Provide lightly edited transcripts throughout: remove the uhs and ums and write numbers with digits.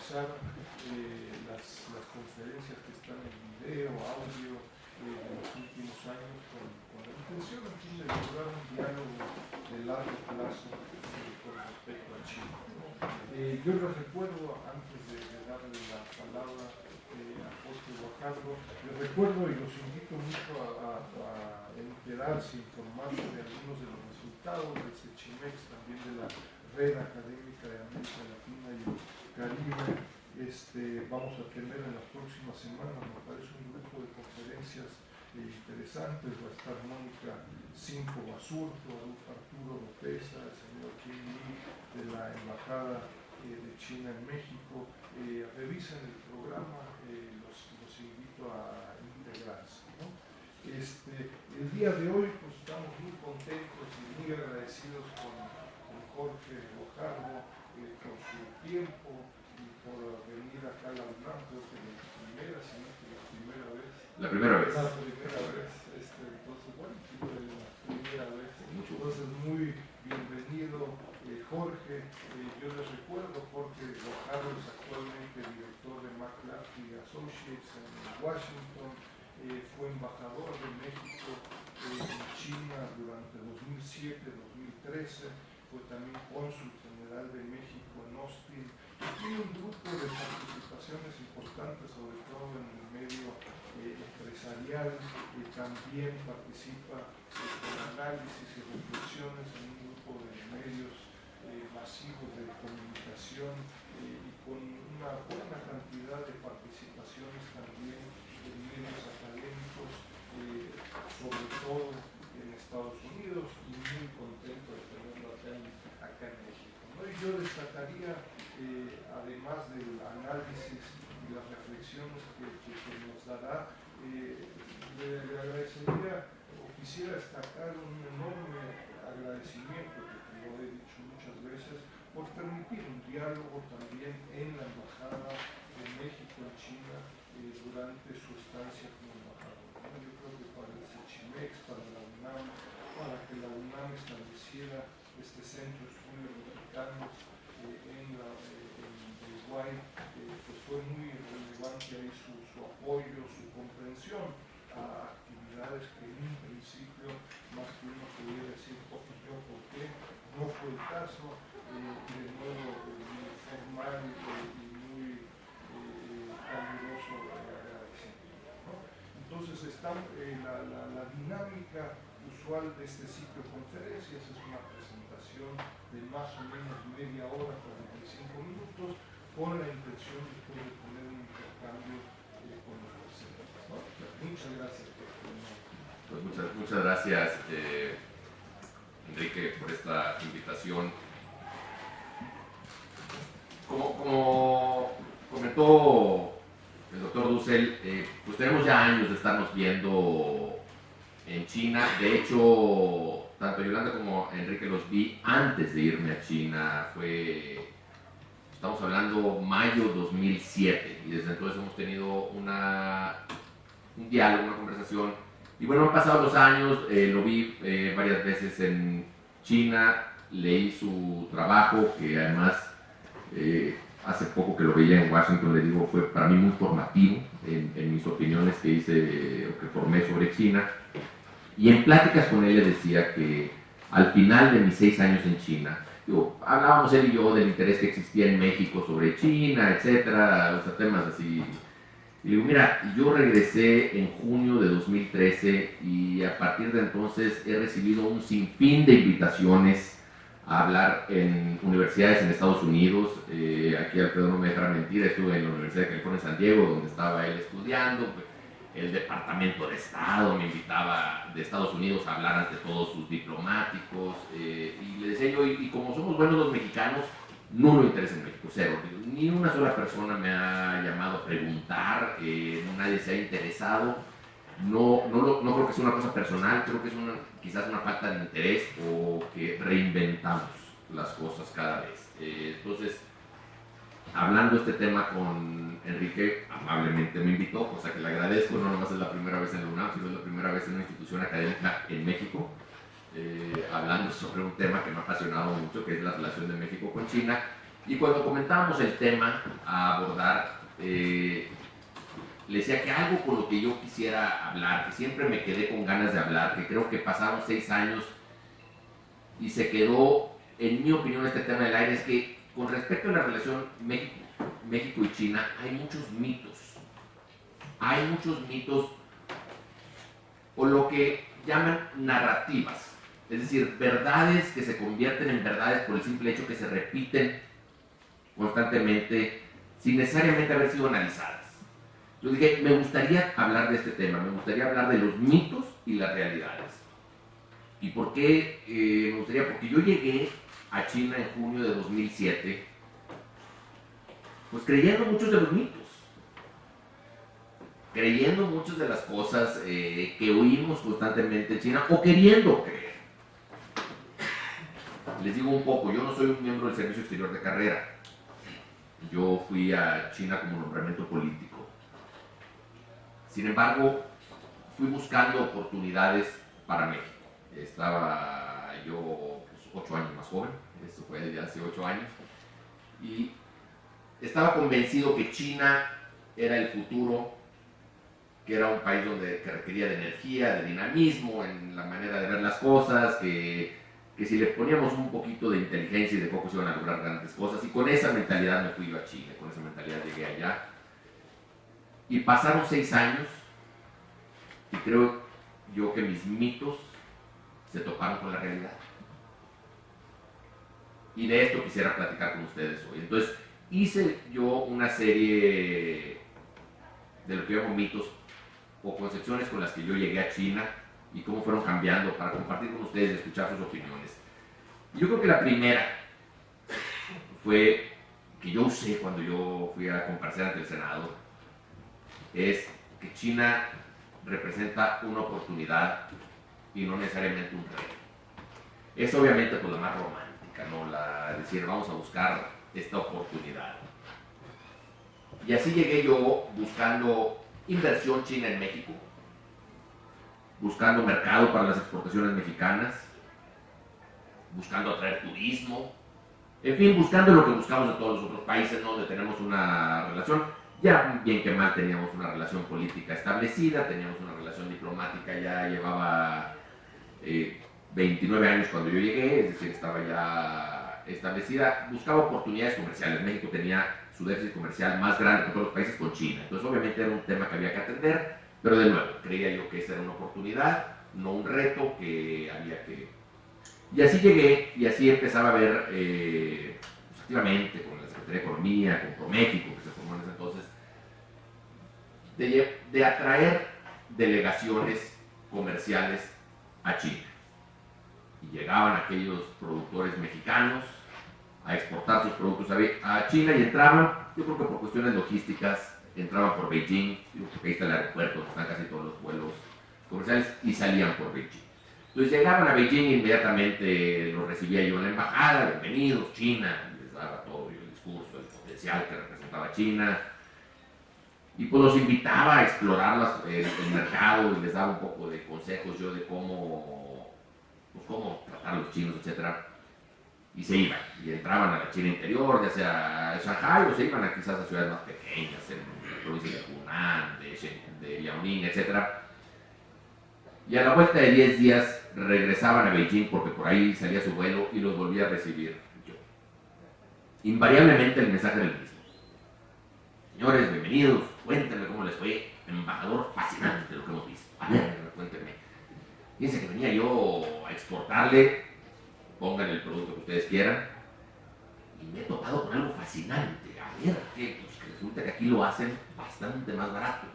revisar las conferencias que están en video, audio, de los últimos años con la intención en fin, de lograr un diálogo de largo plazo con respecto a China. Yo les recuerdo, antes de darle la palabra a Jorge Guajardo, les recuerdo y los invito mucho a enterarse, informarse de algunos de los resultados del CECHIMEX, también de la Red Académica de América Latina y el Caribe. Vamos a tener en las próximas semanas, me parece, un grupo de conferencias interesantes. Va a estar Mónica Cinco Basurto, Arturo Lopeza, el señor Kim Lee de la Embajada de China en México. Revisen el programa, los invito a integrarse, ¿no? El día de hoy pues, estamos muy contentos y muy agradecidos con Jorge Guajardo por su tiempo y por venir acá a la UNAM, creo que la primera, si no que la primera vez. La primera vez. La primera vez, entonces, bueno, la primera vez. Entonces, muy bienvenido, Jorge. Yo les recuerdo, Jorge Guajardo es actualmente director de McClatchy Associates en Washington. Fue embajador de México en China durante 2007-2013. Fue también cónsul general de México en Austin. Tiene un grupo de participaciones importantes, sobre todo en el medio empresarial. También participa con análisis y reflexiones en un grupo de medios masivos de comunicación y con una buena cantidad de participaciones también en medios académicos, sobre todo en Estados Unidos, y muy contento de tenerlo acá en México, ¿no? Y yo destacaría, además del análisis y las reflexiones que nos dará, le agradecería o quisiera destacar un enorme agradecimiento, que lo he dicho muchas veces, por permitir un diálogo también en la Embajada de México en China durante su estancia como embajador, ¿no? Yo creo que para el CECHIMEX, para la UNAM, para que la UNAM estableciera este centro de estudios mexicanos en Uruguay, pues fue muy relevante ahí su apoyo, su comprensión a actividades que en un principio, más que uno pudiera decir, ¿por qué? No fue el caso, de modo muy formal y muy caluroso agradecimiento, ¿no? Entonces, la dinámica usual de este ciclo de conferencias es una presentación de más o menos media hora, 45 minutos, con la intención después de tener un intercambio con los presentes, ¿no? Muchas gracias. Pues muchas gracias, Enrique, por esta invitación. Como comentó el doctor Dussel, pues tenemos ya años de estarnos viendo en China. De hecho, tanto Yolanda como Enrique los vi antes de irme a China. Estamos hablando mayo 2007, y desde entonces hemos tenido un diálogo, una conversación. Y bueno, han pasado los años, lo vi varias veces en China, leí su trabajo, que además hace poco que lo veía en Washington, le digo, fue para mí muy formativo en mis opiniones que hice o que formé sobre China. Y en pláticas con él le decía que al final de mis 6 años en China, hablábamos él y yo del interés que existía en México sobre China, etcétera, o sea, temas así. Y digo, mira, yo regresé en junio de 2013 y a partir de entonces he recibido un sinfín de invitaciones a hablar en universidades en Estados Unidos. Aquí Alfredo no me dejará mentir, estuve en la Universidad de California en San Diego, donde estaba él estudiando. El Departamento de Estado me invitaba de Estados Unidos a hablar ante todos sus diplomáticos. Y le decía yo, y como somos buenos los mexicanos, no nos interesa en México, cero. Ni una sola persona me ha llamado a preguntar, nadie se ha interesado. No creo que sea una cosa personal, creo que es quizás una falta de interés o que reinventamos las cosas cada vez. Entonces, hablando este tema con Enrique, amablemente me invitó, cosa que le agradezco. No nomás es la primera vez en la UNAM, sino es la primera vez en una institución académica en México, hablando sobre un tema que me ha apasionado mucho, que es la relación de México con China. Y cuando comentábamos el tema a abordar, le decía que algo con lo que yo quisiera hablar, que siempre me quedé con ganas de hablar, que creo que pasaron 6 años y se quedó, en mi opinión, este tema del aire, es que con respecto a la relación México y China, hay muchos mitos. Hay muchos mitos, o lo que llaman narrativas. Es decir, verdades que se convierten en verdades por el simple hecho que se repiten constantemente, sin necesariamente haber sido analizadas. Yo dije, me gustaría hablar de este tema, me gustaría hablar de los mitos y las realidades. ¿Y por qué me gustaría? Porque yo llegué a China en junio de 2007, pues creyendo muchos de los mitos, creyendo muchas de las cosas que oímos constantemente en China, o queriendo creer. Les digo un poco, yo no soy un miembro del Servicio Exterior de Carrera. Yo fui a China como nombramiento político. Sin embargo, fui buscando oportunidades para México. Estaba yo 8 años más joven, esto fue desde hace 8 años, y estaba convencido que China era el futuro, que era un país que requería de energía, de dinamismo en la manera de ver las cosas, que si le poníamos un poquito de inteligencia y de poco se iban a lograr grandes cosas. Y con esa mentalidad me fui yo a Chile, con esa mentalidad llegué allá. Y pasaron 6 años y creo yo que mis mitos se toparon con la realidad. Y de esto quisiera platicar con ustedes hoy. Entonces hice yo una serie de lo que llamo mitos o concepciones con las que yo llegué a China y cómo fueron cambiando para compartir con ustedes y escuchar sus opiniones. Yo creo que la primera fue que yo usé cuando yo fui a comparecer ante el Senado, es que China representa una oportunidad y no necesariamente un reto. Es obviamente pues la más romántica, ¿no? Decir, vamos a buscar esta oportunidad. Y así llegué yo buscando inversión china en México, buscando mercado para las exportaciones mexicanas, buscando atraer turismo, en fin, buscando lo que buscamos en todos los otros países, ¿no? Donde tenemos una relación, ya bien que mal teníamos una relación política establecida, teníamos una relación diplomática, ya llevaba 29 años cuando yo llegué, es decir, estaba ya establecida, buscaba oportunidades comerciales. México tenía su déficit comercial más grande que todos los países con China, entonces obviamente era un tema que había que atender, pero de nuevo, creía yo que esa era una oportunidad, no un reto que había que... Y así llegué, y así empezaba a ver pues, activamente con la Secretaría de Economía, con ProMéxico, que se formó en ese entonces, de atraer delegaciones comerciales a China. Y llegaban aquellos productores mexicanos a exportar sus productos a China y entraban, yo creo que por cuestiones logísticas, entraban por Beijing, porque ahí está el aeropuerto, donde están casi todos los vuelos comerciales, y salían por Beijing. Entonces llegaban a Beijing e inmediatamente los recibía yo en la embajada, bienvenidos, China, les daba todo el discurso, el potencial que representaba China, y pues los invitaba a explorar el mercado y les daba un poco de consejos yo de cómo tratar a los chinos, etc. Y se iban, y entraban a la China interior, ya sea a Shanghai, o se iban quizás a ciudades más pequeñas, en la provincia de Hunan, de Liaoning, etc. Y a la vuelta de 10 días regresaban a Beijing porque por ahí salía su vuelo y los volvía a recibir yo. Invariablemente el mensaje era el mismo. Señores, bienvenidos, cuéntenme cómo les fue. Embajador, fascinante lo que hemos visto. A ver, cuéntenme. Fíjense que venía yo a exportarle, pongan el producto que ustedes quieran, y me he topado con algo fascinante. A ver, que resulta que aquí lo hacen bastante más barato.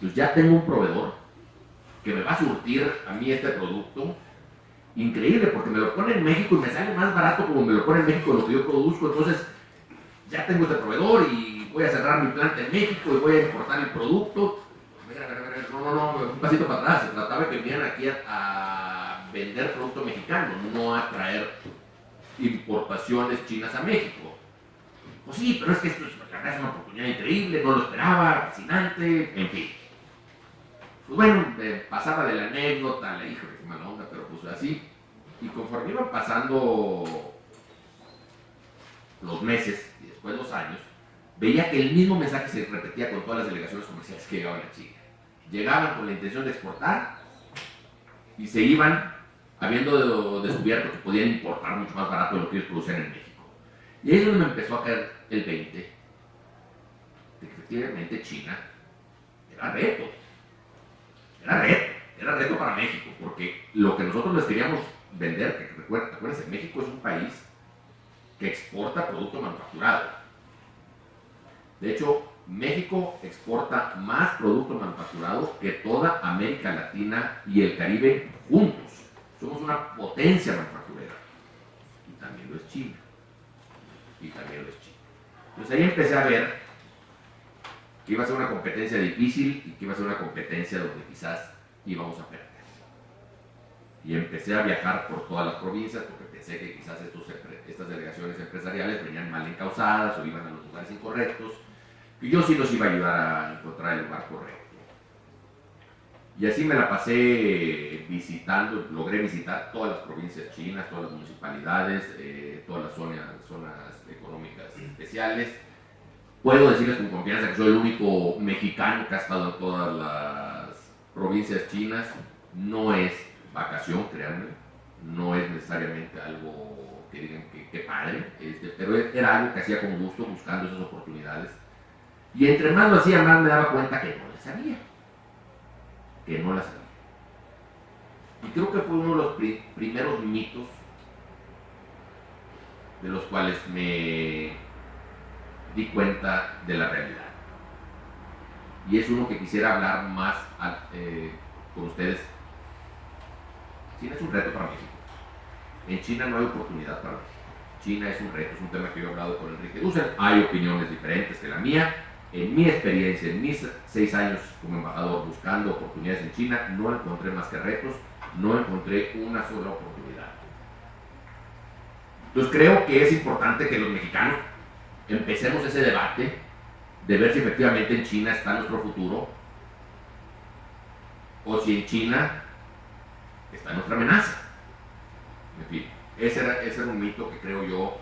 Pues ya tengo un proveedor que me va a surtir a mí este producto, increíble, porque me lo pone en México y me sale más barato como me lo pone en México lo que yo produzco. Entonces ya tengo este proveedor y voy a cerrar mi planta en México y voy a importar el producto. A ver, no, un pasito para atrás. Se trataba de que vinieran aquí a vender producto mexicano, no a traer importaciones chinas a México. Pues sí, pero es que esto la verdad es una oportunidad increíble, no lo esperaba, fascinante, en fin. Pues bueno, pasaba de la anécdota, le dije que es mala onda, pero pues así. Y conforme iban pasando los meses y después los años, veía que el mismo mensaje se repetía con todas las delegaciones comerciales que llegaban a China. Llegaban con la intención de exportar y se iban habiendo descubierto que podían importar mucho más barato de lo que ellos producían en México. Y ahí es donde me empezó a caer el 20 de que efectivamente China era reto. Era reto para México, porque lo que nosotros les queríamos vender, que acuérdense, México es un país que exporta producto manufacturado. De hecho, México exporta más producto manufacturado que toda América Latina y el Caribe juntos. Somos una potencia manufacturera. Y también lo es China. Entonces ahí empecé a ver que iba a ser una competencia difícil y que iba a ser una competencia donde quizás íbamos a perder. Y empecé a viajar por todas las provincias porque pensé que quizás estas delegaciones empresariales venían mal encausadas o iban a los lugares incorrectos, y yo sí los iba a ayudar a encontrar el lugar correcto. Y así me la pasé visitando, logré visitar todas las provincias chinas, todas las municipalidades, todas las zonas económicas especiales. Puedo decirles con confianza que soy el único mexicano que ha estado en todas las provincias chinas. No es vacación, créanme, no es necesariamente algo que digan que padre, pero era algo que hacía con gusto, buscando esas oportunidades. Y entre más lo hacía, más me daba cuenta que no las sabía. Y creo que fue uno de los primeros mitos de los cuales me di cuenta de la realidad. Y es uno que quisiera hablar más con ustedes. China es un reto para México. En China no hay oportunidad para México. China es un reto, es un tema que yo he hablado con Enrique Dussel. Hay opiniones diferentes que la mía. En mi experiencia, en mis 6 años como embajador buscando oportunidades en China, no encontré más que retos, no encontré una sola oportunidad. Entonces creo que es importante que los mexicanos empecemos ese debate de ver si efectivamente en China está nuestro futuro o si en China está nuestra amenaza. En fin, ese era un mito que creo yo,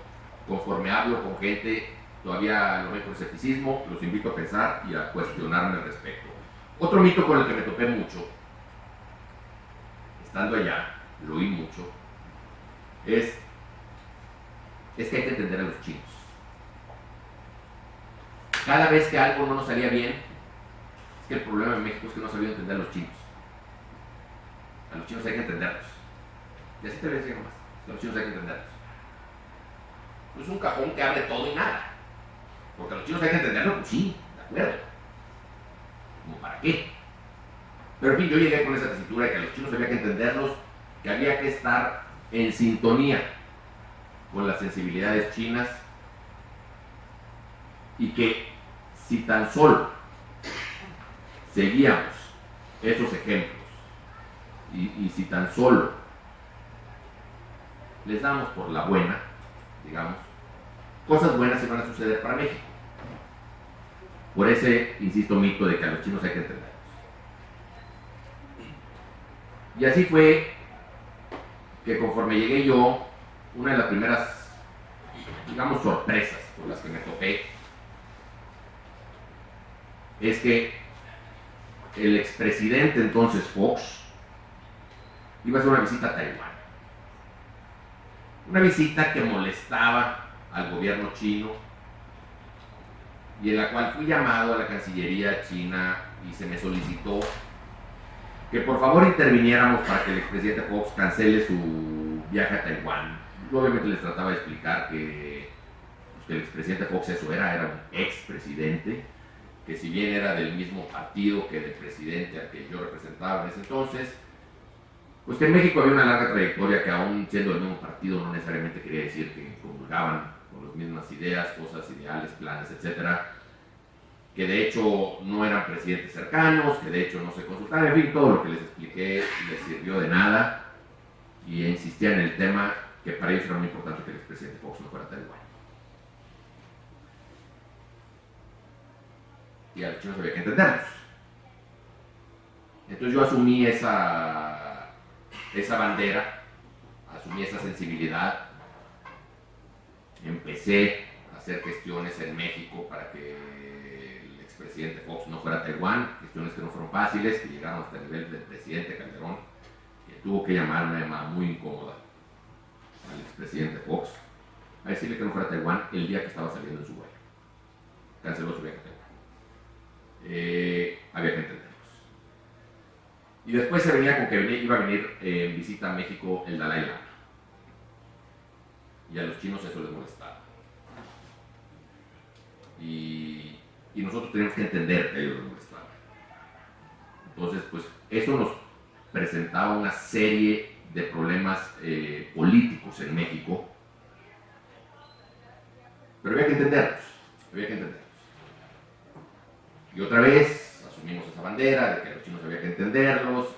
conforme hablo con gente, todavía lo veo con escepticismo, los invito a pensar y a cuestionarme al respecto. Otro mito con el que me topé mucho, estando allá, lo oí mucho, es que hay que entender a los chinos. Cada vez que algo no nos salía bien, es que el problema en México es que no sabía entender a los chinos. A los chinos hay que entenderlos. Y así te lo decía nomás, a los chinos hay que entenderlos. No es un cajón que abre todo y nada. Porque a los chinos hay que entenderlo, pues sí, de acuerdo. ¿Cómo para qué? Pero en fin, yo llegué con esa tesitura de que a los chinos había que entenderlos, que había que estar en sintonía con las sensibilidades chinas y que si tan solo seguíamos esos ejemplos y si tan solo les damos por la buena, digamos, cosas buenas se van a suceder para México. Por ese, insisto, mito de que a los chinos hay que entenderlos. Y así fue que conforme llegué yo, una de las primeras, digamos, sorpresas por las que me topé es que el expresidente entonces Fox iba a hacer una visita a Taiwán. Una visita que molestaba al gobierno chino y en la cual fui llamado a la Cancillería china y se me solicitó que por favor interviniéramos para que el expresidente Fox cancele su viaje a Taiwán. Yo obviamente les trataba de explicar que el expresidente Fox eso era un expresidente, que si bien era del mismo partido que el presidente al que yo representaba en ese entonces, pues que en México había una larga trayectoria que aún siendo del mismo partido no necesariamente quería decir que comulgaban con las mismas ideas, cosas, ideales, planes, etcétera, que de hecho no eran presidentes cercanos, que de hecho no se consultaban, en fin, todo lo que les expliqué les sirvió de nada y insistía en el tema que para ellos era muy importante que el expresidente Fox no fuera a Taiwán. Y a los chinos había que entenderlos. Entonces yo asumí esa bandera, asumí esa sensibilidad, empecé hacer gestiones en México para que el expresidente Fox no fuera a Taiwán, gestiones que no fueron fáciles, que llegaron hasta el nivel del presidente Calderón, que tuvo que llamar una llamada muy incómoda al expresidente Fox a decirle que no fuera a Taiwán el día que estaba saliendo en su vuelo. Canceló su viaje a Taiwán. Había que entenderlos. Y después se venía con que iba a venir en visita a México el Dalai Lama. Y a los chinos eso les molestaba. Y nosotros teníamos que entender que a ellos les molestaba. Entonces, pues eso nos presentaba una serie de problemas políticos en México, pero había que entenderlos, Y otra vez asumimos esa bandera de que a los chinos había que entenderlos,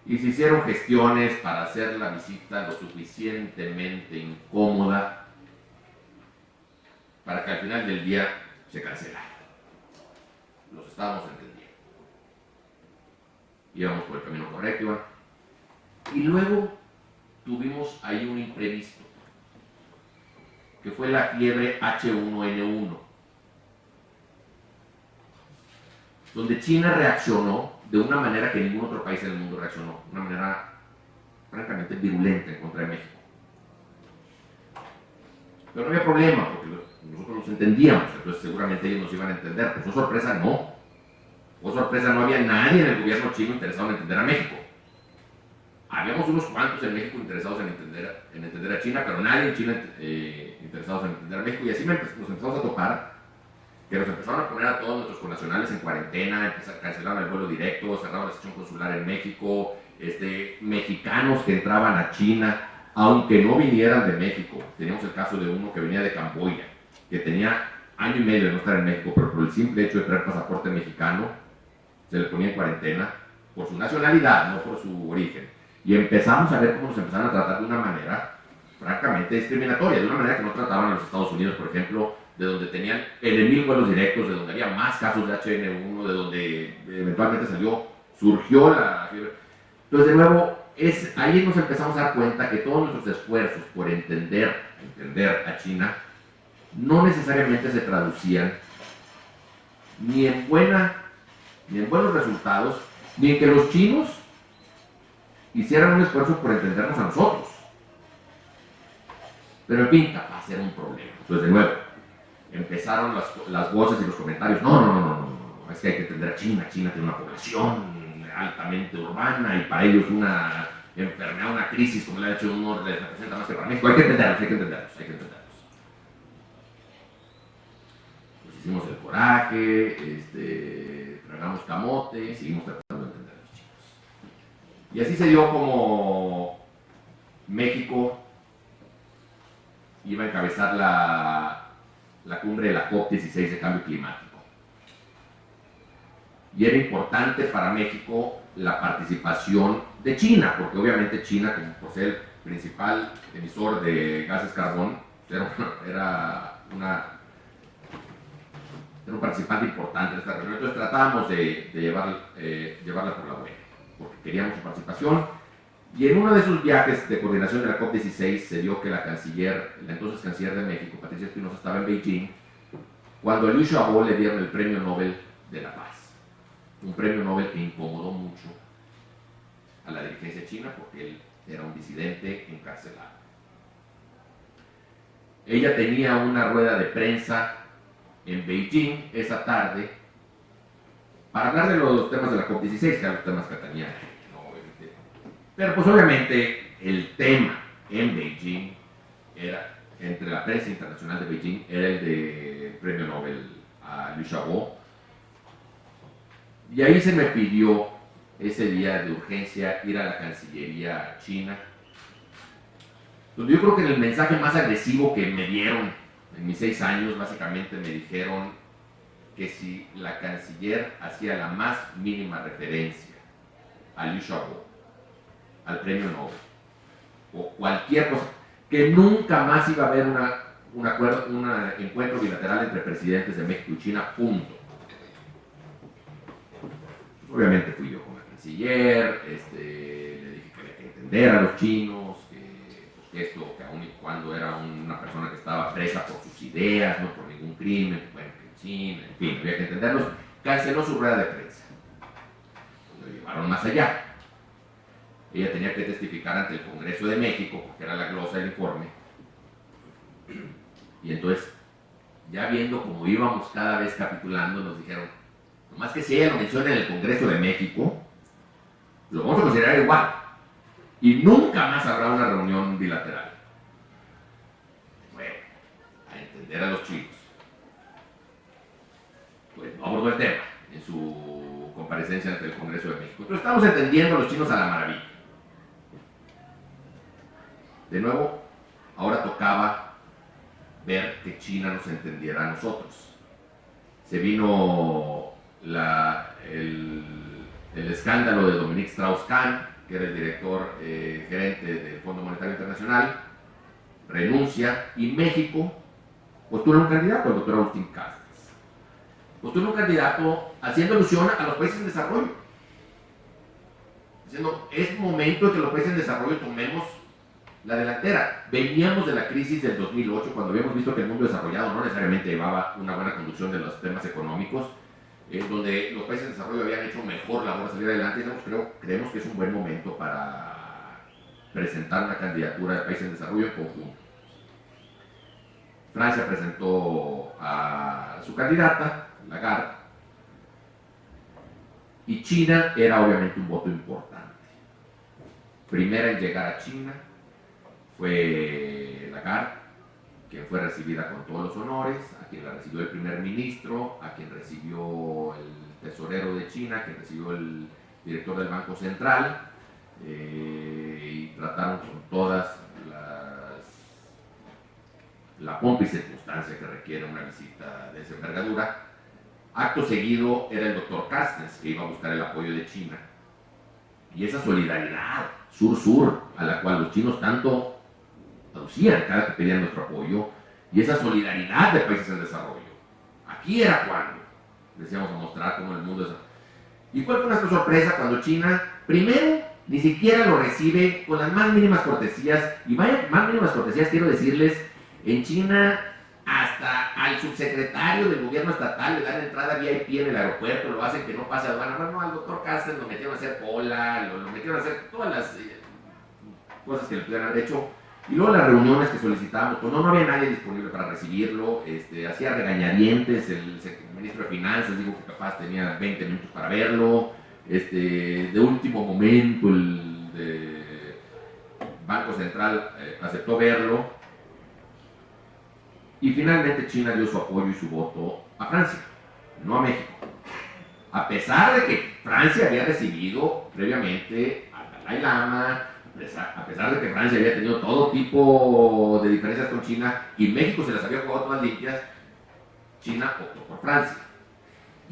y se hicieron gestiones para hacer la visita lo suficientemente incómoda para que al final del día se cancelara. Los estábamos entendiendo. Íbamos por el camino correcto, Iván. Y luego tuvimos ahí un imprevisto, que fue la fiebre H1N1, donde China reaccionó de una manera que ningún otro país en el mundo reaccionó, de una manera francamente virulenta en contra de México. Pero no había problema, porque nosotros los entendíamos, entonces seguramente ellos nos iban a entender. Pues, sorpresa, no. Por sorpresa, no había nadie en el gobierno chino interesado en entender a México. Habíamos unos cuantos en México interesados en entender a China, pero nadie en China interesados en entender a México. Y así nos empezamos a topar, que nos empezaron a poner a todos nuestros connacionales en cuarentena, cancelaron el vuelo directo, cerraron la sección consular en México, mexicanos que entraban a China, aunque no vinieran de México. Teníamos el caso de uno que venía de Camboya, que tenía año y medio de no estar en México, pero por el simple hecho de traer pasaporte mexicano, se le ponía en cuarentena por su nacionalidad, no por su origen. Y empezamos a ver cómo nos empezaron a tratar de una manera francamente discriminatoria, de una manera que no trataban a los Estados Unidos, por ejemplo, de donde tenían en 1000 vuelos directos, de donde había más casos de H1N1, de donde eventualmente surgió la fiebre. Entonces, de nuevo, ahí nos empezamos a dar cuenta que todos nuestros esfuerzos por entender a China no necesariamente se traducían ni en buenos resultados, ni en que los chinos hicieran un esfuerzo por entendernos a nosotros. Pero en fin, va a ser un problema. Entonces, de nuevo, empezaron las voces y los comentarios. No, es que hay que entender a China. China tiene una población altamente urbana y para ellos una enfermedad, una crisis como la H1 les representa más que para México. Hay que entenderlos. Pues hicimos el coraje, tragamos camote y seguimos tratando de entender a los chinos. Y así se dio como México iba a encabezar la cumbre de la COP16 de cambio climático. Y era importante para México la participación de China, porque obviamente China, como por ser el principal emisor de gases carbón, era un participante importante en esta reunión. Entonces tratábamos de llevarla por la buena, porque queríamos su participación. Y en uno de esos viajes de coordinación de la COP16 se dio que la entonces canciller de México, Patricia Espinosa, estaba en Beijing, cuando a Liu Xiaobo le dieron el Premio Nobel de la Paz. Un premio Nobel que incomodó mucho a la dirigencia china porque él era un disidente encarcelado. Ella tenía una rueda de prensa en Beijing esa tarde para hablar de los temas de la COP16, que eran los temas que tenían, ¿no? Pero pues obviamente el tema en Beijing era, entre la prensa internacional de Beijing, era el de premio Nobel a Liu Xiaobo. Y ahí se me pidió ese día de urgencia ir a la Cancillería china, donde yo creo que en el mensaje más agresivo que me dieron en mis 6 años, básicamente me dijeron que si la canciller hacía la más mínima referencia a Liu Xiaobo, al premio Nobel, o cualquier cosa, que nunca más iba a haber un encuentro bilateral entre presidentes de México y China, punto. Obviamente fui yo con la canciller, le dije que había que entender a los chinos, que manifiesto que aun y cuando era una persona que estaba presa por sus ideas, no por ningún crimen, bueno, en China, en fin, había que entenderlos, canceló su rueda de prensa. Lo llevaron más allá. Ella tenía que testificar ante el Congreso de México, porque era la glosa del informe. Y entonces, ya viendo cómo íbamos cada vez capitulando, nos dijeron, nomás que si ella lo menciona en el Congreso de México, lo vamos a considerar igual. Y nunca más habrá una reunión bilateral. Bueno, a entender a los chicos. Pues no abordó el tema en su comparecencia ante el Congreso de México. Pero estamos entendiendo a los chinos a la maravilla. De nuevo, ahora tocaba ver que China nos entendiera a nosotros. Se vino el escándalo de Dominique Strauss-Kahn, que era el director gerente del Fondo Monetario Internacional, renuncia, y México postula un candidato, el doctor Agustín Castries. Postula un candidato haciendo alusión a los países en desarrollo, diciendo, es momento de que los países en desarrollo tomemos la delantera. Veníamos de la crisis del 2008, cuando habíamos visto que el mundo desarrollado no necesariamente llevaba una buena conducción de los temas económicos, donde los países en desarrollo habían hecho mejor labor de salir adelante, y creemos que es un buen momento para presentar una candidatura de países en desarrollo en conjunto. Francia presentó a su candidata, Lagarde, y China era obviamente un voto importante. Primera en llegar a China fue Lagarde, quien fue recibida con todos los honores, a quien la recibió el primer ministro, a quien recibió el tesorero de China, a quien recibió el director del Banco Central, y trataron con todas la pompa y circunstancia que requiere una visita de esa envergadura. Acto seguido era el doctor Carstens, que iba a buscar el apoyo de China, y esa solidaridad sur-sur a la cual los chinos tanto aducían cada que pedían nuestro apoyo, y esa solidaridad de países en desarrollo. Aquí era cuando decíamos a mostrar cómo el mundo es. ¿Y cuál fue nuestra sorpresa cuando China, primero, ni siquiera lo recibe con las más mínimas cortesías? Y vaya, más mínimas cortesías, quiero decirles, en China hasta al subsecretario del gobierno estatal le dan entrada VIP en el aeropuerto, lo hacen que no pase aduana. No, al doctor Carstens lo metieron a hacer cola, lo metieron a hacer todas las cosas que le pudieran haber hecho. Y luego las reuniones que solicitábamos, pues no había nadie disponible para recibirlo, hacía regañadientes, el ministro de Finanzas dijo que capaz tenía 20 minutos para verlo, de último momento el Banco Central aceptó verlo, y finalmente China dio su apoyo y su voto a Francia, no a México. A pesar de que Francia había recibido previamente al Dalai Lama, a pesar de que Francia había tenido todo tipo de diferencias con China y México se las había jugado todas limpias, China optó por Francia.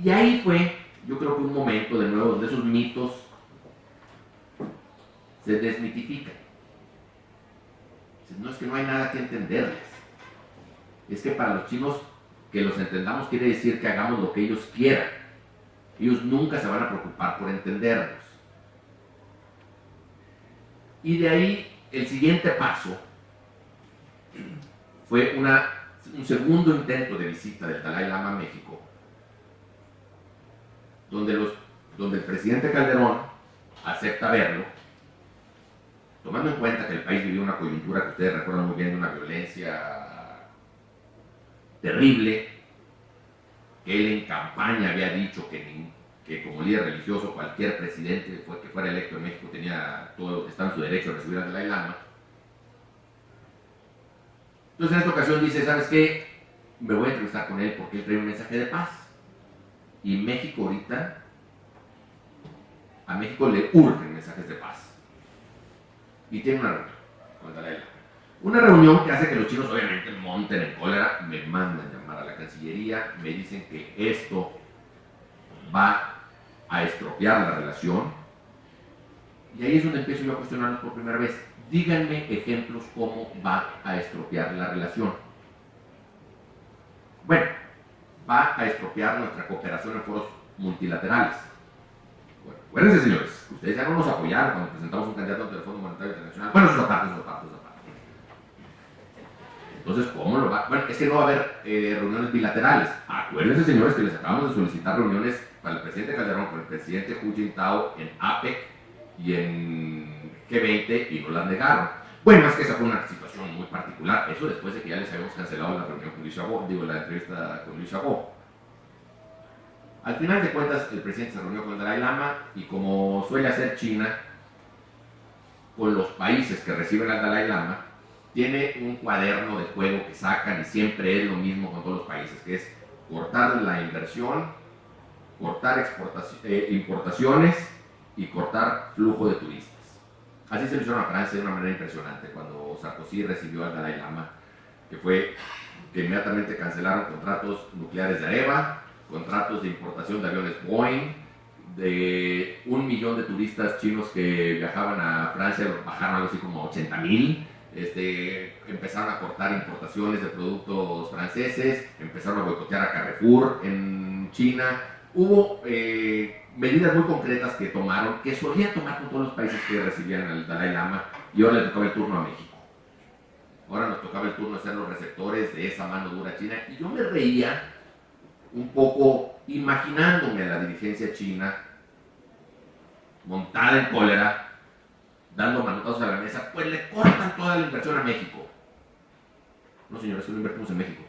Y ahí fue, yo creo que un momento de nuevo donde esos mitos se desmitifican. No es que no hay nada que entenderles, es que para los chinos que los entendamos quiere decir que hagamos lo que ellos quieran. Ellos nunca se van a preocupar por entendernos. Y de ahí el siguiente paso fue un segundo intento de visita del Dalai Lama a México, donde el presidente Calderón acepta verlo, tomando en cuenta que el país vivió una coyuntura que ustedes recuerdan muy bien, de una violencia terrible, que él en campaña había dicho que como líder religioso cualquier presidente que fuera electo en México estaba en su derecho a recibir al Dalai Lama. Entonces en esta ocasión dice, ¿sabes qué? Me voy a entrevistar con él porque él trae un mensaje de paz. Y México ahorita, a México le urgen mensajes de paz. Y tiene una reunión con el Dalai Lama. Una reunión que hace que los chinos obviamente monten en cólera, me mandan llamar a la Cancillería, me dicen que esto va a estropear la relación, y ahí es donde empiezo yo a cuestionarlos por primera vez. Díganme ejemplos cómo va a estropear la relación. Bueno, va a estropear nuestra cooperación en foros multilaterales. Bueno, acuérdense, señores, ustedes ya no nos apoyaron cuando presentamos un candidato ante el Fondo Monetario Internacional. Bueno, eso es aparte. Entonces, ¿cómo lo va? Bueno, es que no va a haber reuniones bilaterales. Acuérdense, señores, que les acabamos de solicitar reuniones para el presidente Calderón con el presidente Hu Jintao en APEC y en G20 y no las negaron. Bueno, es que esa fue una situación muy particular. Eso después de que ya les habíamos cancelado la reunión con Liu Xiaobo, digo, la entrevista con Liu Xiaobo. Al final de cuentas, el presidente se reunió con el Dalai Lama y como suele hacer China con los países que reciben al Dalai Lama, tiene un cuaderno de juego que sacan y siempre es lo mismo con todos los países, que es cortar la inversión, cortar importaciones y cortar flujo de turistas. Así se lo hicieron a Francia de una manera impresionante cuando Sarkozy recibió al Dalai Lama, que fue que inmediatamente cancelaron contratos nucleares de Areva, contratos de importación de aviones Boeing, de 1 millón de turistas chinos que viajaban a Francia, bajaron algo así como 80,000. Empezaron a cortar importaciones de productos franceses, empezaron a boicotear a Carrefour en China. Hubo medidas muy concretas que tomaron, que solían tomar con todos los países que recibían al Dalai Lama, y ahora le tocaba el turno a México. Ahora nos tocaba el turno de ser los receptores de esa mano dura china, y yo me reía un poco imaginándome a la dirigencia china montada en cólera, dando manotazos a la mesa, pues le cortan toda la inversión a México. No, señores, que no invertimos en México.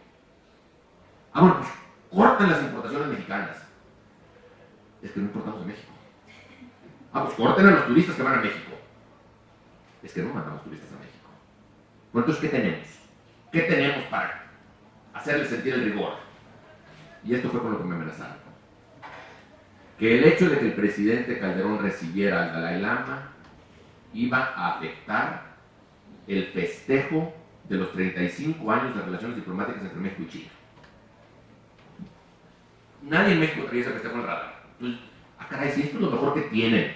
Ah, bueno, pues cortan las importaciones mexicanas. Es que no importamos en México. Ah, pues corten a los turistas que van a México. Es que no mandamos turistas a México. Bueno, entonces, ¿qué tenemos? ¿Qué tenemos para hacerles sentir el rigor? Y esto fue con lo que me amenazaron. Que el hecho de que el presidente Calderón recibiera al Dalai Lama iba a afectar el festejo de los 35 años de relaciones diplomáticas entre México y China. Nadie en México traía ese festejo en el radar. Entonces, caray, si esto es lo mejor que tienen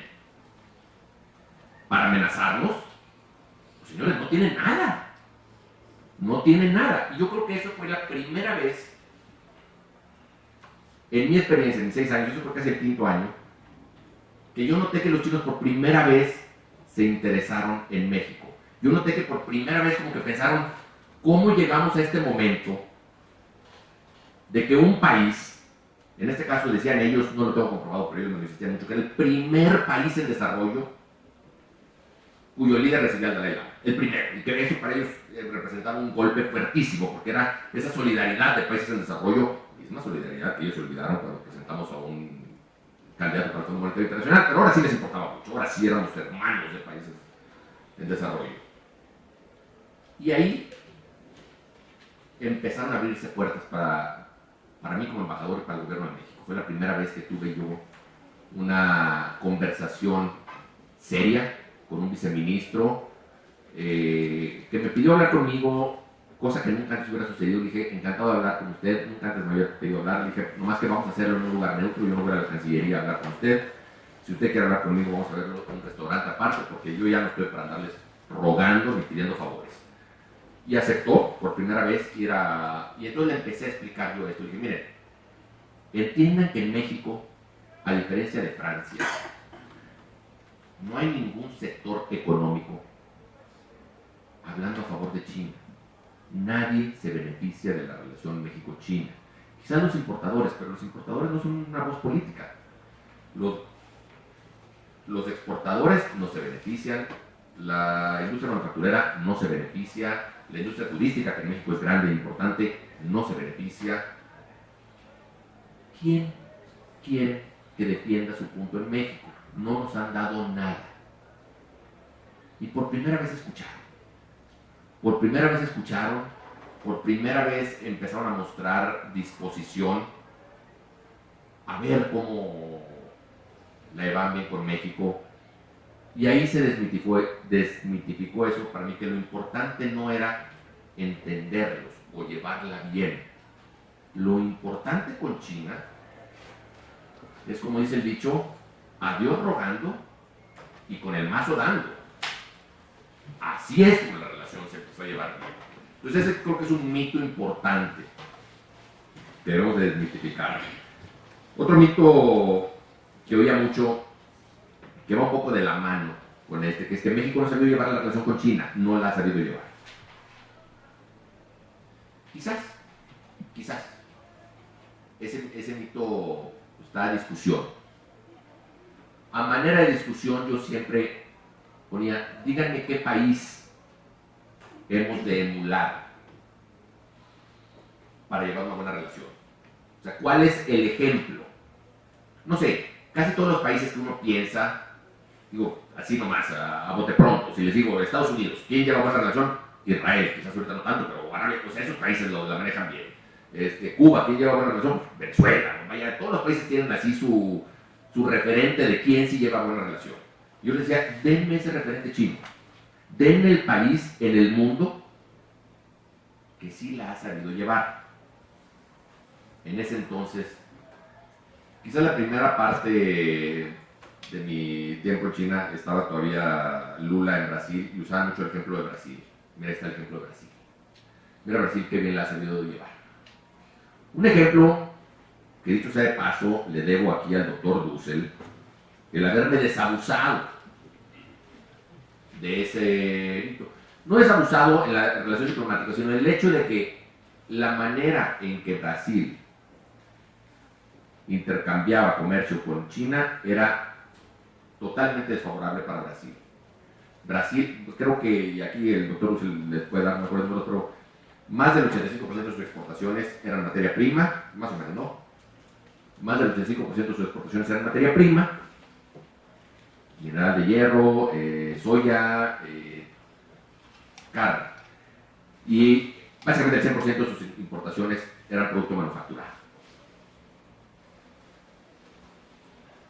para amenazarnos, pues señores, no tienen nada. No tienen nada. Y yo creo que eso fue la primera vez, en mi experiencia, en mis 6 años, eso creo que es el 5.º año, que yo noté que los chinos por primera vez se interesaron en México. Yo noté que por primera vez como que pensaron, ¿cómo llegamos a este momento de que un país, en este caso decían ellos, no lo tengo comprobado, pero ellos me lo insistían mucho, que era el primer país en desarrollo cuyo líder recibía al Dalai Lama, el primero, y que eso para ellos representaba un golpe fuertísimo, porque era esa solidaridad de países en desarrollo, misma solidaridad que ellos se olvidaron cuando presentamos a un candidato para el Fondo Monetario Internacional, pero ahora sí les importaba mucho, ahora sí éramos hermanos de países en desarrollo. Y ahí empezaron a abrirse puertas para mí como embajador y para el gobierno de México. Fue la primera vez que tuve yo una conversación seria con un viceministro que me pidió hablar conmigo, cosa que nunca antes hubiera sucedido. Le dije, encantado de hablar con usted, nunca antes me había pedido hablar. Le dije, nomás que vamos a hacerlo en un lugar neutro, yo no voy a la Cancillería a hablar con usted. Si usted quiere hablar conmigo, vamos a verlo en un restaurante aparte, porque yo ya no estoy para andarles rogando ni pidiendo favores. Y aceptó por primera vez y entonces le empecé a explicar yo esto. Le dije, miren, entiendan que en México, a diferencia de Francia, no hay ningún sector económico hablando a favor de China. Nadie se beneficia de la relación México-China. Quizás los importadores, pero los importadores no son una voz política. Los exportadores no se benefician, la industria manufacturera no se beneficia, la industria turística, que en México es grande e importante, no se beneficia. ¿Quién quiere que defienda su punto en México? No nos han dado nada. Y por primera vez escucharon. Por primera vez escucharon, por primera vez empezaron a mostrar disposición a ver cómo la llevaban bien con México. Y ahí se desmitificó eso para mí, que lo importante no era entenderlos o llevarla bien. Lo importante con China es, como dice el dicho, a Dios rogando y con el mazo dando. Así es como la relación se empezó a llevar bien. Entonces ese creo que es un mito importante que debemos de desmitificar. Otro mito que oía mucho, que va un poco de la mano con que es que México no ha sabido llevar la relación con China, no la ha sabido llevar. quizás, ese mito está a discusión. A manera de discusión yo siempre ponía, díganme qué país hemos de emular para llevar una buena relación. O sea, ¿cuál es el ejemplo? No sé, casi todos los países que uno piensa, digo, así nomás, a bote pronto, si les digo Estados Unidos, ¿quién lleva buena relación? Israel, quizás ahorita no tanto, pero Arabia, pues esos países la manejan bien. Cuba, ¿quién lleva buena relación? Venezuela, ¿no? Vaya, todos los países tienen así su referente de quién sí lleva buena relación. Yo les decía, denme ese referente chino, denme el país en el mundo que sí la ha sabido llevar. En ese entonces, quizás la primera parte de mi tiempo en China estaba todavía Lula en Brasil y usaba mucho el ejemplo de Brasil. Mira, ahí está el ejemplo de Brasil. Mira Brasil qué bien la ha sabido llevar. Un ejemplo que dicho sea de paso, le debo aquí al doctor Dussel el haberme desabusado de ese mito. No desabusado en la relación diplomática, sino en el hecho de que la manera en que Brasil intercambiaba comercio con China era totalmente desfavorable para Brasil. Brasil, pues creo que, y aquí el doctor Dussel les puede dar mejores números, pero más del 85% de sus exportaciones eran materia prima, más o menos, ¿no? Más del 85% de sus exportaciones eran materia prima, mineral de hierro, soya, carne. Y básicamente el 100% de sus importaciones eran producto manufacturado.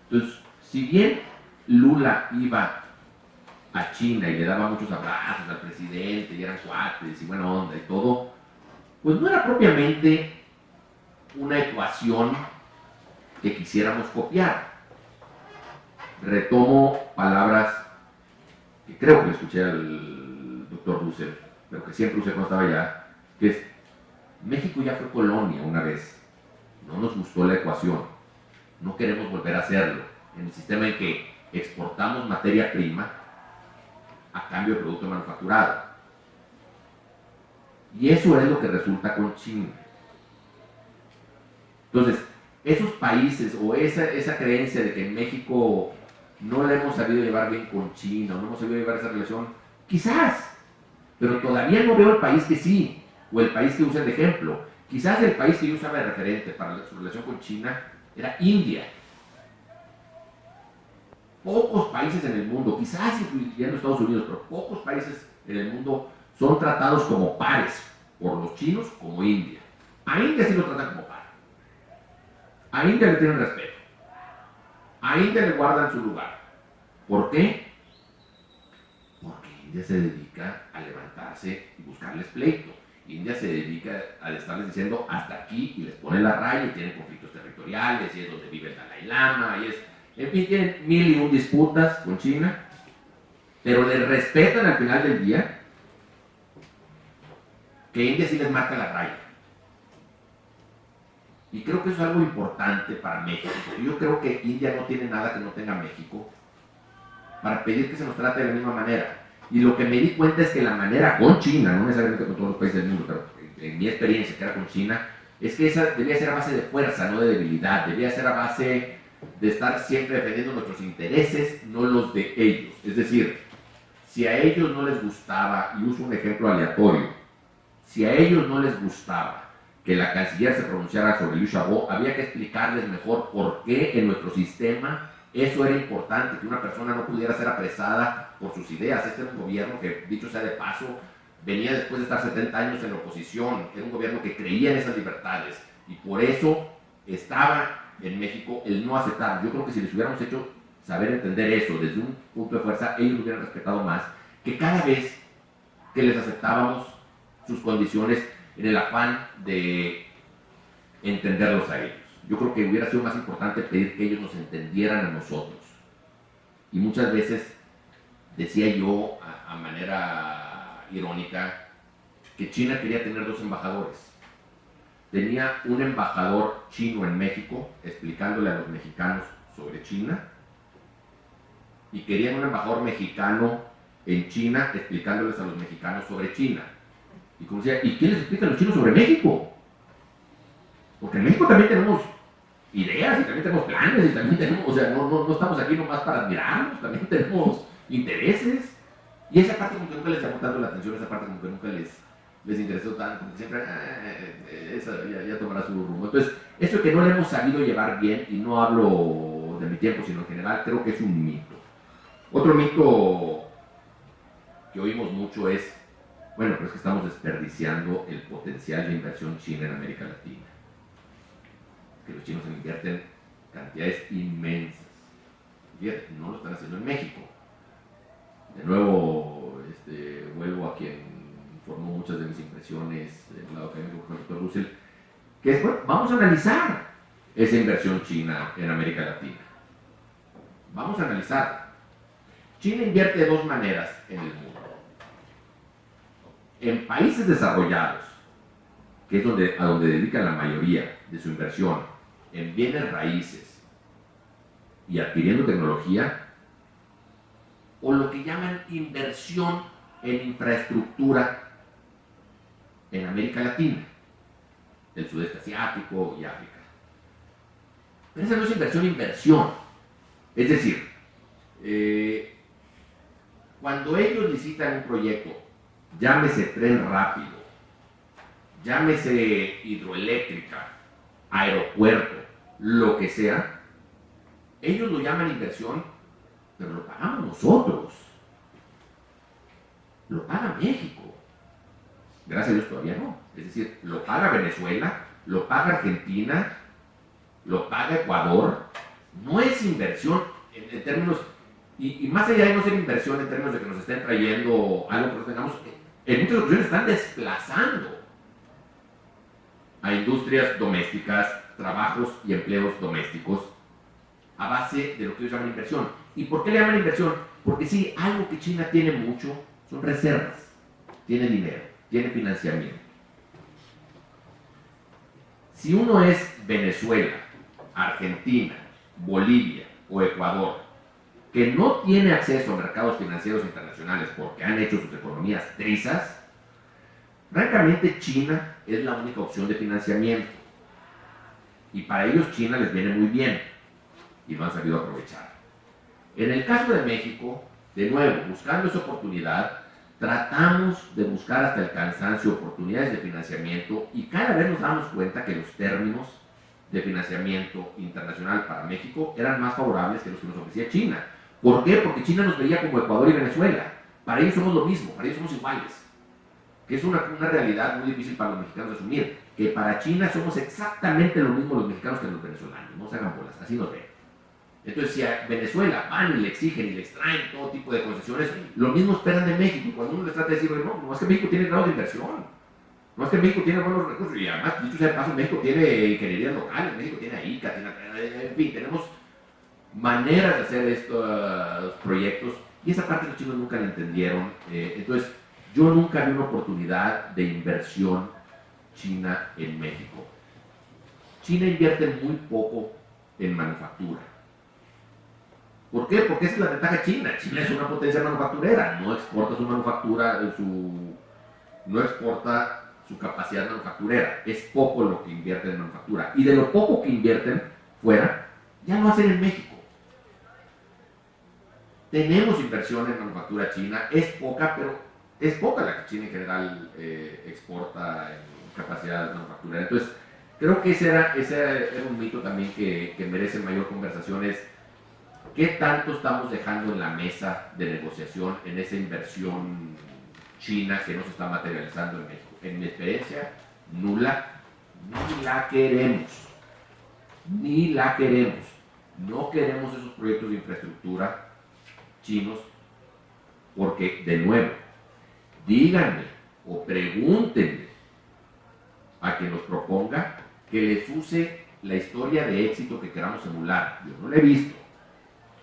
Entonces, si bien Lula iba a China y le daba muchos abrazos al presidente y eran cuates y buena onda y todo, pues no era propiamente una ecuación que quisiéramos copiar. Retomo palabras que creo que le escuché al doctor Dussel, pero que siempre usé cuando estaba allá, que es, México ya fue colonia una vez, no nos gustó la ecuación, no queremos volver a hacerlo, en el sistema en que exportamos materia prima a cambio de producto manufacturado. Y eso es lo que resulta con China. Entonces, esos países o esa creencia de que en México no la hemos sabido llevar bien con China, no hemos sabido llevar esa relación, quizás, pero todavía no veo el país que sí, o el país que usa de ejemplo. Quizás el país que yo usaba de referente para su relación con China era India. Pocos países en el mundo, quizás incluyendo Estados Unidos, pero pocos países en el mundo son tratados como pares por los chinos como India. A India sí lo tratan como par. A India le tienen respeto. A India le guardan su lugar. ¿Por qué? Porque India se dedica a levantarse y buscarles pleito. India se dedica a estarles diciendo hasta aquí y les pone la raya y tienen conflictos territoriales y es donde vive el Dalai Lama y es... En fin, tienen 1001 disputas con China, pero les respetan al final del día que India sí les marca la raya. Y creo que eso es algo importante para México, porque yo creo que India no tiene nada que no tenga México para pedir que se nos trate de la misma manera. Y lo que me di cuenta es que la manera con China, no necesariamente con todos los países del mundo, pero en mi experiencia que era con China, es que esa debía ser a base de fuerza, no de debilidad, debía ser a base de estar siempre defendiendo nuestros intereses, no los de ellos. Es decir, si a ellos no les gustaba, y uso un ejemplo aleatorio, si a ellos no les gustaba que la canciller se pronunciara sobre Liu Xiaobo, había que explicarles mejor por qué en nuestro sistema eso era importante, que una persona no pudiera ser apresada por sus ideas. Este era un gobierno que, dicho sea de paso, venía después de estar 70 años en la oposición, era un gobierno que creía en esas libertades, y por eso estaba en México el no aceptar. Yo creo que si les hubiéramos hecho saber entender eso desde un punto de fuerza, ellos lo hubieran respetado más, que cada vez que les aceptábamos sus condiciones en el afán de entenderlos a ellos. Yo creo que hubiera sido más importante pedir que ellos nos entendieran a nosotros. Y muchas veces decía yo a manera irónica que China quería tener 2 embajadores. Tenía un embajador chino en México explicándole a los mexicanos sobre China y querían un embajador mexicano en China explicándoles a los mexicanos sobre China. Y como decía, ¿y qué les explican los chinos sobre México? Porque en México también tenemos ideas y también tenemos planes y también tenemos, o sea, no estamos aquí nomás para admirarnos, también tenemos intereses. Y esa parte como que nunca les llamó tanto la atención, esa parte como que nunca les interesó tanto, porque siempre, esa ya tomará su rumbo. Entonces, eso que no le hemos sabido llevar bien, y no hablo de mi tiempo, sino en general, creo que es un mito. Otro mito que oímos mucho es, bueno, pero es que estamos desperdiciando el potencial de inversión china en América Latina. Que los chinos invierten cantidades inmensas. Fíjate, no lo están haciendo en México. De nuevo, vuelvo a quien formó muchas de mis impresiones del lado académico, el doctor Russell, que es, bueno, vamos a analizar esa inversión china en América Latina. Vamos a analizar. China invierte de dos maneras en el mundo. En países desarrollados, que es a donde dedican la mayoría de su inversión, en bienes raíces y adquiriendo tecnología, o lo que llaman inversión en infraestructura en América Latina, el sudeste asiático y África. Pero esa no es inversión. Es decir, cuando ellos licitan un proyecto, llámese tren rápido, llámese hidroeléctrica, aeropuerto, lo que sea, ellos lo llaman inversión, pero lo pagamos nosotros. Lo paga México. Gracias a Dios todavía no. Es decir, lo paga Venezuela, lo paga Argentina, lo paga Ecuador. No es inversión en términos, y más allá de no ser inversión en términos de que nos estén trayendo algo que nosotros tengamos, en muchas ocasiones están desplazando a industrias domésticas, trabajos y empleos domésticos a base de lo que ellos llaman inversión. ¿Y por qué le llaman inversión? Porque sí, algo que China tiene mucho son reservas, tiene dinero, tiene financiamiento. Si uno es Venezuela, Argentina, Bolivia o Ecuador, que no tiene acceso a mercados financieros internacionales porque han hecho sus economías trizas, francamente China es la única opción de financiamiento. Y para ellos China les viene muy bien y lo han sabido aprovechar. En el caso de México, de nuevo, buscando esa oportunidad, tratamos de buscar hasta el cansancio oportunidades de financiamiento y cada vez nos damos cuenta que los términos de financiamiento internacional para México eran más favorables que los que nos ofrecía China. ¿Por qué? Porque China nos veía como Ecuador y Venezuela. Para ellos somos lo mismo, para ellos somos iguales. Que es una realidad muy difícil para los mexicanos de asumir. Que para China somos exactamente lo mismo los mexicanos que los venezolanos. No se hagan bolas, así nos ven. Entonces, si a Venezuela van y le exigen y le extraen todo tipo de concesiones, lo mismo esperan de México. Y cuando uno les trata de decir, no es que México tiene grado de inversión, no es que México tiene buenos recursos, y además, dicho sea de paso, México tiene ingeniería local, México tiene ICA, en fin, tenemos maneras de hacer estos proyectos, y esa parte los chinos nunca la entendieron. Entonces, yo nunca vi una oportunidad de inversión china en México. China invierte muy poco en manufactura. ¿Por qué? Porque esa es la ventaja china. China es una potencia manufacturera, no exporta su manufactura, no exporta su capacidad manufacturera. Es poco lo que invierten en manufactura. Y de lo poco que invierten fuera, ya lo hacen en México. Tenemos inversión en manufactura china, es poca, pero es poca la que China en general exporta en capacidad manufacturera. Entonces, creo que ese era un mito también que merece mayor conversación. Es ¿qué tanto estamos dejando en la mesa de negociación en esa inversión china que no se está materializando en México? En mi experiencia, nula, ni la queremos. Ni la queremos. No queremos esos proyectos de infraestructura chinos porque, de nuevo, díganme o pregúntenme a quien nos proponga que les use la historia de éxito que queramos emular. Yo no la he visto.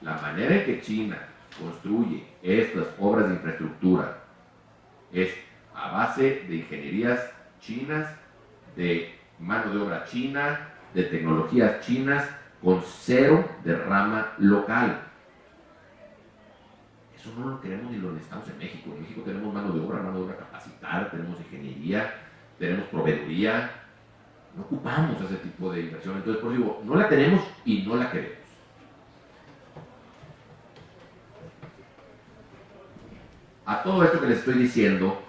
La manera en que China construye estas obras de infraestructura es a base de ingenierías chinas, de mano de obra china, de tecnologías chinas, con cero derrama local. Eso no lo queremos ni lo necesitamos en México. En México tenemos mano de obra capacitada, tenemos ingeniería, tenemos proveeduría. No ocupamos ese tipo de inversión. Entonces, por eso digo, no la tenemos y no la queremos. A todo esto que les estoy diciendo,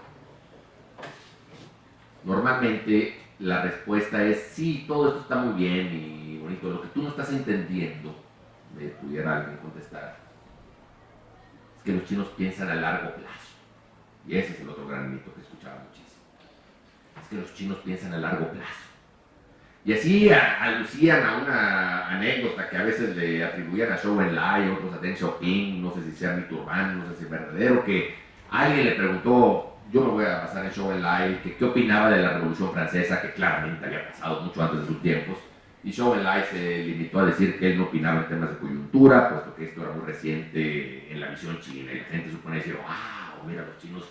normalmente la respuesta es sí, todo esto está muy bien y bonito. Lo que tú no estás entendiendo, me pudiera alguien contestar, es que los chinos piensan a largo plazo. Y ese es el otro gran mito que escuchaba muchísimo. Es que los chinos piensan a largo plazo. Y así alucían a una anécdota que a veces le atribuían a Zhou Enlai, otros a Deng Xiaoping, no sé si sea mito urbano, no sé si es verdadero, que alguien le preguntó, yo me voy a basar en Zhou Enlai, que qué opinaba de la Revolución Francesa, que claramente había pasado mucho antes de sus tiempos, y Zhou Enlai se limitó a decir que él no opinaba en temas de coyuntura, puesto que esto era muy reciente en la visión china, y la gente supone decir, wow, mira, los chinos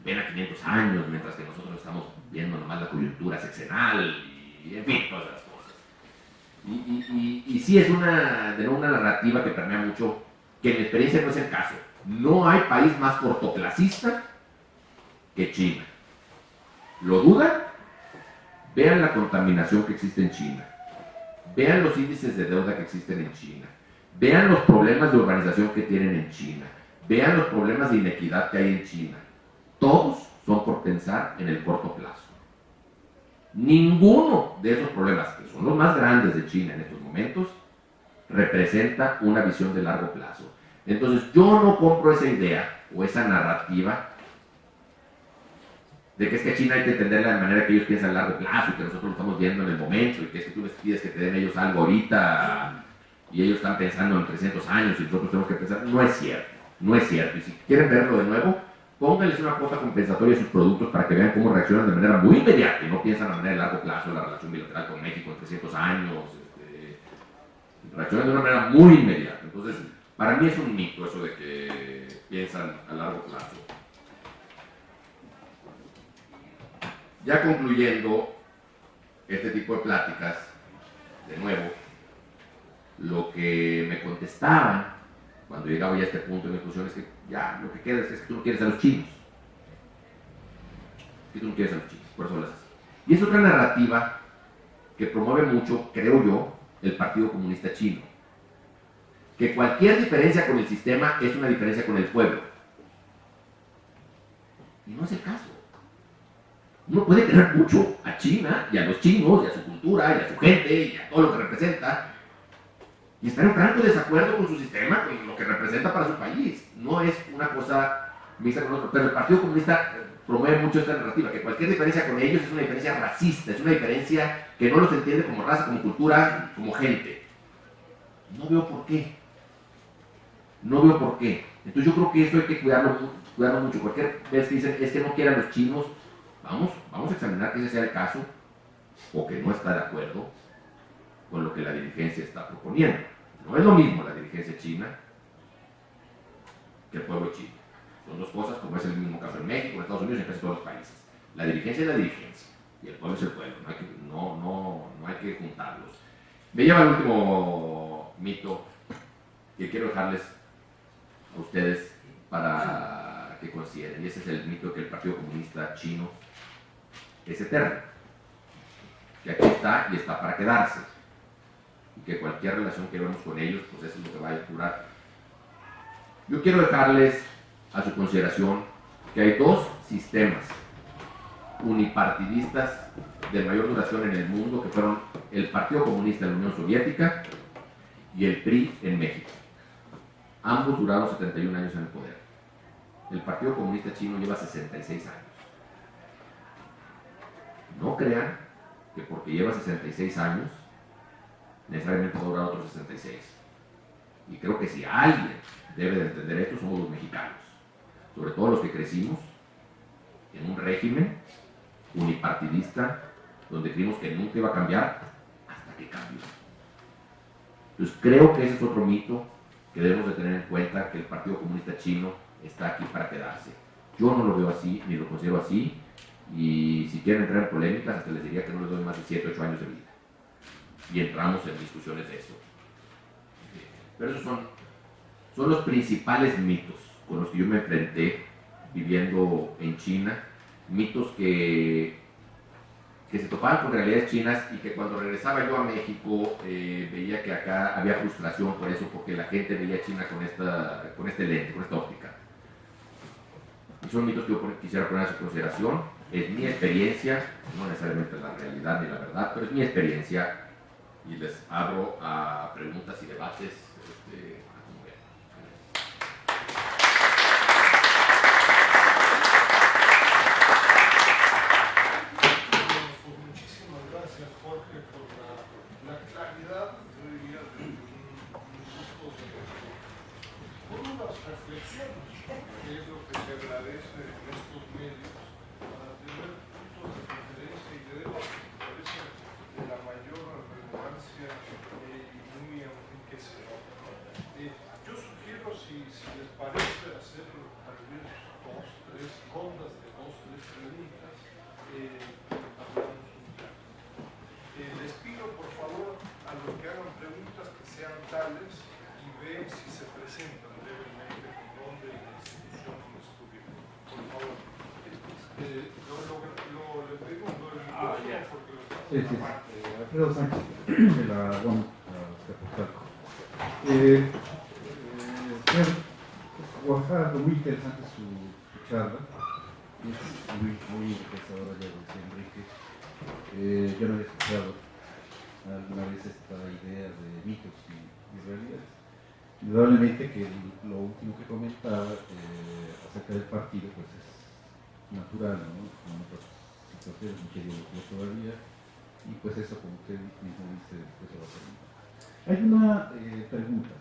ven a 500 años, mientras que nosotros estamos viendo nomás la coyuntura sexenal, y en fin, todas esas cosas. Y sí es una narrativa que permea mucho, que en mi experiencia no es el caso. No hay país más cortoplacista que China. ¿Lo dudan? Vean la contaminación que existe en China. Vean los índices de deuda que existen en China. Vean los problemas de urbanización que tienen en China. Vean los problemas de inequidad que hay en China. Todos son por pensar en el corto plazo. Ninguno de esos problemas, que son los más grandes de China en estos momentos, representa una visión de largo plazo. Entonces yo no compro esa idea o esa narrativa de que es que China hay que entenderla de manera que ellos piensan a largo plazo y que nosotros lo estamos viendo en el momento y que es que tú les pides que te den ellos algo ahorita y ellos están pensando en 300 años y nosotros tenemos que pensar. No es cierto, no es cierto. Y si quieren verlo de nuevo, pónganles una cuota compensatoria a sus productos para que vean cómo reaccionan de manera muy inmediata y no piensan de manera de largo plazo en la relación bilateral con México en 300 años. Reaccionan de una manera muy inmediata. Entonces, para mí es un mito eso de que piensan a largo plazo. Ya concluyendo este tipo de pláticas, de nuevo, lo que me contestaban cuando llegaba ya a este punto de mi discusión es que ya lo que queda es que tú no quieres a los chinos. Que tú no quieres a los chinos, por eso lo haces. Y es otra narrativa que promueve mucho, creo yo, el Partido Comunista Chino. Que cualquier diferencia con el sistema es una diferencia con el pueblo. Y no es el caso. Uno puede querer mucho a China y a los chinos y a su cultura y a su gente y a todo lo que representa y estar en franco desacuerdo con su sistema, con lo que representa para su país. No es una cosa mixta con otro. Pero el Partido Comunista promueve mucho esta narrativa, que cualquier diferencia con ellos es una diferencia racista, es una diferencia que no los entiende como raza, como cultura, como gente. No veo por qué. No veo por qué. Entonces yo creo que esto hay que cuidarlo mucho. Cualquier vez que dicen es que no quieren los chinos, vamos a examinar que ese sea el caso o que no está de acuerdo con lo que la dirigencia está proponiendo. No es lo mismo la dirigencia china que el pueblo chino. Son dos cosas, como es el mismo caso en México, en Estados Unidos y en casi todos los países. La dirigencia es la dirigencia y el pueblo es el pueblo. No hay que juntarlos. Me lleva al último mito que quiero dejarles a ustedes para que consideren. Y ese es el mito que el Partido Comunista Chino es eterno. Que aquí está y está para quedarse. Y que cualquier relación que vemos con ellos, pues eso es lo que va a durar. Yo quiero dejarles a su consideración que hay dos sistemas unipartidistas de mayor duración en el mundo, que fueron el Partido Comunista en la Unión Soviética y el PRI en México. Ambos duraron 71 años en el poder. El Partido Comunista Chino lleva 66 años. No crean que porque lleva 66 años, necesariamente va a durar otros 66. Y creo que si alguien debe de entender esto, somos los mexicanos. Sobre todo los que crecimos en un régimen unipartidista, donde creímos que nunca iba a cambiar, hasta que cambió. Entonces creo que ese es otro mito que debemos de tener en cuenta, que el Partido Comunista Chino está aquí para quedarse. Yo no lo veo así, ni lo considero así, y si quieren entrar en polémicas, hasta les diría que no les doy más de 7 o 8 años de vida. Y entramos en discusiones de eso. Pero esos son los principales mitos con los que yo me enfrenté viviendo en China, mitos que se topaban con realidades chinas y que cuando regresaba yo a México veía que acá había frustración por eso, porque la gente veía a China con este lente, con esta óptica. Y son mitos que yo quisiera poner a su consideración. Es mi experiencia, no necesariamente la realidad ni la verdad, pero es mi experiencia y les abro a preguntas y debates. Como vean. Muchísimas gracias, Jorge, por la claridad, yo diría, de un grupo con unas reflexiones, que es lo que se agradece en estos medios, para tener puntos de referencia y de debate, me parece de la mayor relevancia y muy enriquecedor. Yo sugiero, si les parece, hacer tal vez tres rondas de tres preguntas. Hablamos un rato. Les pido, por favor, a los que hagan preguntas que sean tales y vean si se presentan brevemente con nombre y la institución donde estuvieron. Por favor. Les digo el micrófono porque los Sí. Alfredo Sánchez, de la UAM Azcapotzalco. Guajardo, muy interesante su charla. Es muy enriquecedora, ya lo decía Enrique. Yo no había escuchado alguna vez esta idea de mitos y realidades. Indudablemente que lo último que comentaba acerca del partido pues es natural, ¿no? Con otras situaciones, mucha ideología todavía, y pues eso, como usted mismo dice, después se va a terminar. Hay una pregunta.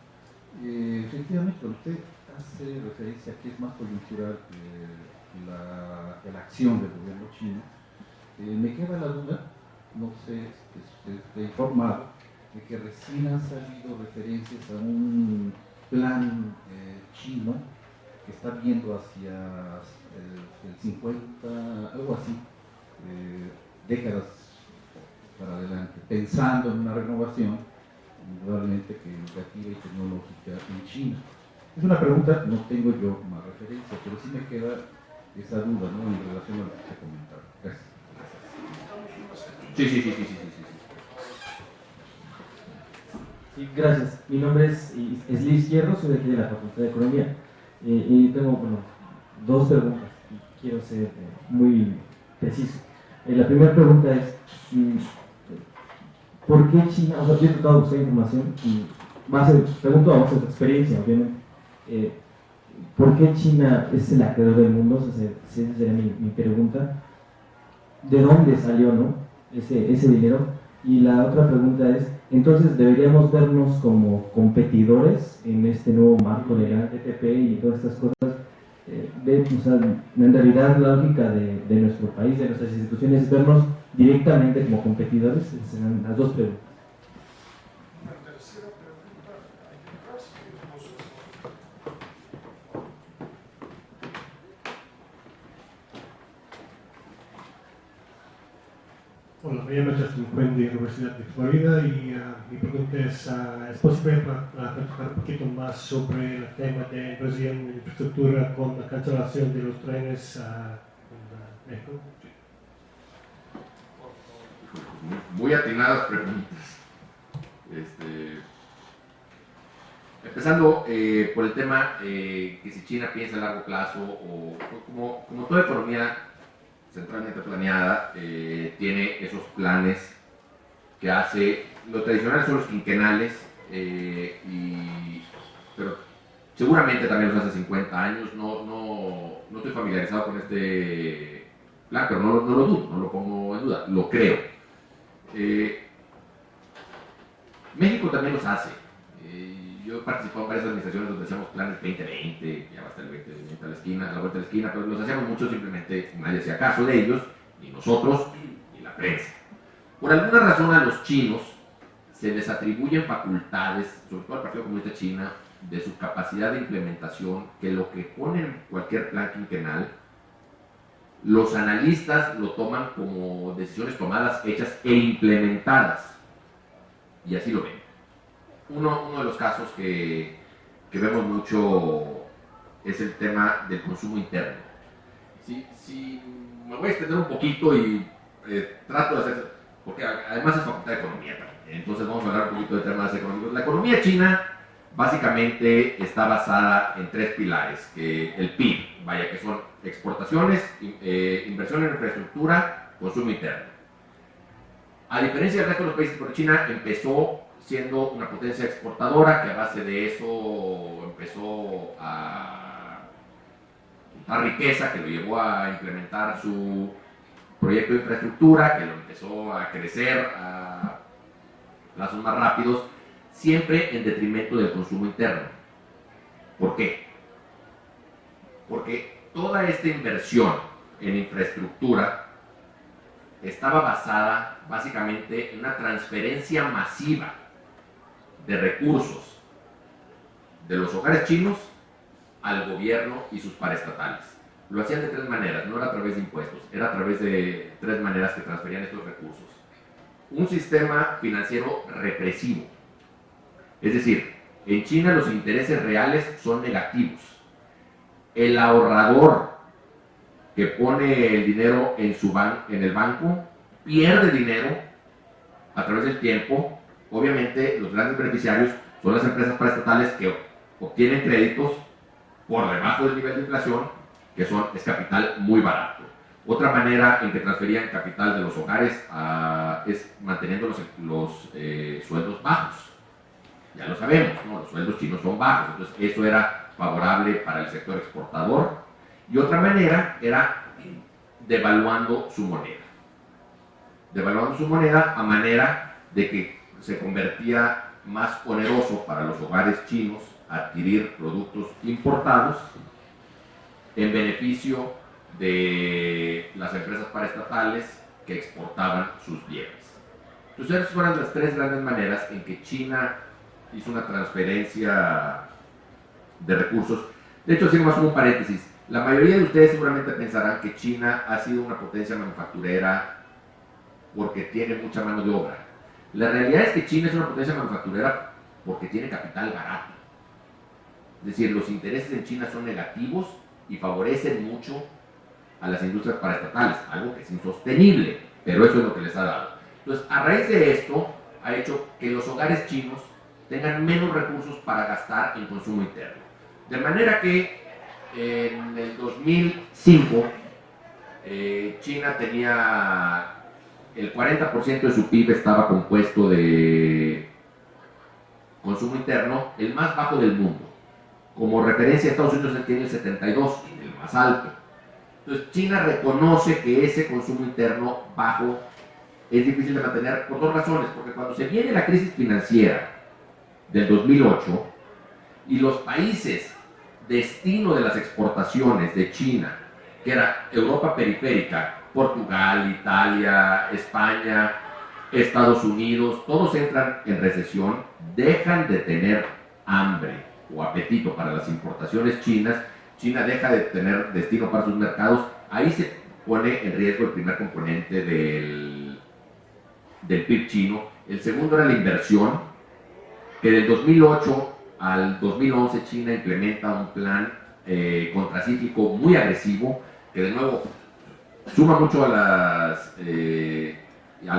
Efectivamente, usted hace referencia a que es más coyuntural la acción del gobierno chino. Me queda la duda, no sé si usted está informado, de que recién han salido referencias a un plan chino que está viendo hacia el 50, algo así, décadas para adelante, pensando en una renovación, indudablemente que educativa y tecnológica en China. Es una pregunta, no tengo yo más referencia, pero sí me queda esa duda, ¿no?, en relación a lo que se comentaba. Gracias. Sí, gracias. Mi nombre es Liz Hierro, soy de aquí de la Facultad de Economía y tengo dos preguntas y quiero ser muy preciso. La primera pregunta es, ¿por qué China? O sea, yo he tratado de buscar información y pregunto a base de tu experiencia, obviamente. ¿Por qué China es el acreedor del mundo? O sea, esa sería mi pregunta. ¿De dónde salió, no, ese dinero? Y la otra pregunta es, entonces, ¿deberíamos vernos como competidores en este nuevo marco legal, TTP y todas estas cosas? O sea, en realidad la lógica de nuestro país, de nuestras instituciones, es vernos directamente como competidores. Esas serán las dos preguntas. La tercera pregunta, Hola, me llamo Justin Quinn de la Universidad de Florida y mi pregunta es posible para platicar un poquito más sobre el tema de inversión en infraestructura con la cancelación de los trenes en México? Muy atinadas preguntas. Empezando por el tema que si China piensa a largo plazo o como toda economía centralmente planeada, tiene esos planes que hace. Lo tradicional son los quinquenales, pero seguramente también los hace 50 años. No estoy familiarizado con este plan, pero no lo dudo, no lo pongo en duda, lo creo. México también los hace. Yo he participado en varias administraciones donde hacíamos planes 2020, ya va a estar el 2020 a la vuelta de la esquina, pero los hacíamos mucho, simplemente nadie hacía caso de ellos, ni nosotros, ni la prensa. Por alguna razón a los chinos se les atribuyen facultades, sobre todo al Partido Comunista China, de su capacidad de implementación, que lo que pone en cualquier plan quinquenal, los analistas lo toman como decisiones tomadas, hechas e implementadas, y así lo ven. Uno de los casos que vemos mucho es el tema del consumo interno. Si me voy a extender un poquito y trato de hacer, porque además es facultad de economía también, entonces vamos a hablar un poquito de temas económicos. La economía china básicamente está basada en tres pilares, que el PIB, vaya, que son exportaciones, inversión en infraestructura, consumo interno. A diferencia del resto de los países, porque China empezó siendo una potencia exportadora, que a base de eso empezó a juntar riqueza, que lo llevó a implementar su proyecto de infraestructura, que lo empezó a crecer a plazos más rápidos, siempre en detrimento del consumo interno. ¿Por qué? Porque toda esta inversión en infraestructura estaba basada básicamente en una transferencia masiva de recursos de los hogares chinos al gobierno y sus paraestatales. Lo hacían de tres maneras, no era a través de impuestos, era a través de tres maneras que transferían estos recursos. Un sistema financiero represivo, es decir, en China los intereses reales son negativos. El ahorrador que pone el dinero en el banco pierde dinero a través del tiempo. Obviamente los grandes beneficiarios son las empresas paraestatales que obtienen créditos por debajo del nivel de inflación, que es capital muy barato. Otra manera en que transferían capital de los hogares es manteniendo los sueldos bajos. Ya lo sabemos, ¿no? Los sueldos chinos son bajos, entonces eso era favorable para el sector exportador. Y otra manera era devaluando su moneda. Devaluando su moneda a manera de que se convertía más oneroso para los hogares chinos adquirir productos importados en beneficio de las empresas paraestatales que exportaban sus bienes. Entonces esas fueron las tres grandes maneras en que China hizo una transferencia de recursos. De hecho, así nomás como un paréntesis, la mayoría de ustedes seguramente pensarán que China ha sido una potencia manufacturera porque tiene mucha mano de obra. La realidad es que China es una potencia manufacturera porque tiene capital barato. Es decir, los intereses en China son negativos y favorecen mucho a las industrias paraestatales, algo que es insostenible, pero eso es lo que les ha dado. Entonces, a raíz de esto, ha hecho que los hogares chinos tengan menos recursos para gastar en consumo interno. De manera que en el 2005, China tenía el 40% de su PIB estaba compuesto de consumo interno, el más bajo del mundo. Como referencia, Estados Unidos tiene el 72, el más alto. Entonces, China reconoce que ese consumo interno bajo es difícil de mantener por dos razones. Porque cuando se viene la crisis financiera del 2008 y los países destino de las exportaciones de China, que era Europa periférica, Portugal, Italia, España, Estados Unidos, todos entran en recesión, dejan de tener hambre o apetito para las importaciones chinas, China deja de tener destino para sus mercados, ahí se pone en riesgo el primer componente del PIB chino. El segundo era la inversión, que del 2008 al 2011 China implementa un plan contracíclico muy agresivo, que de nuevo suma mucho a la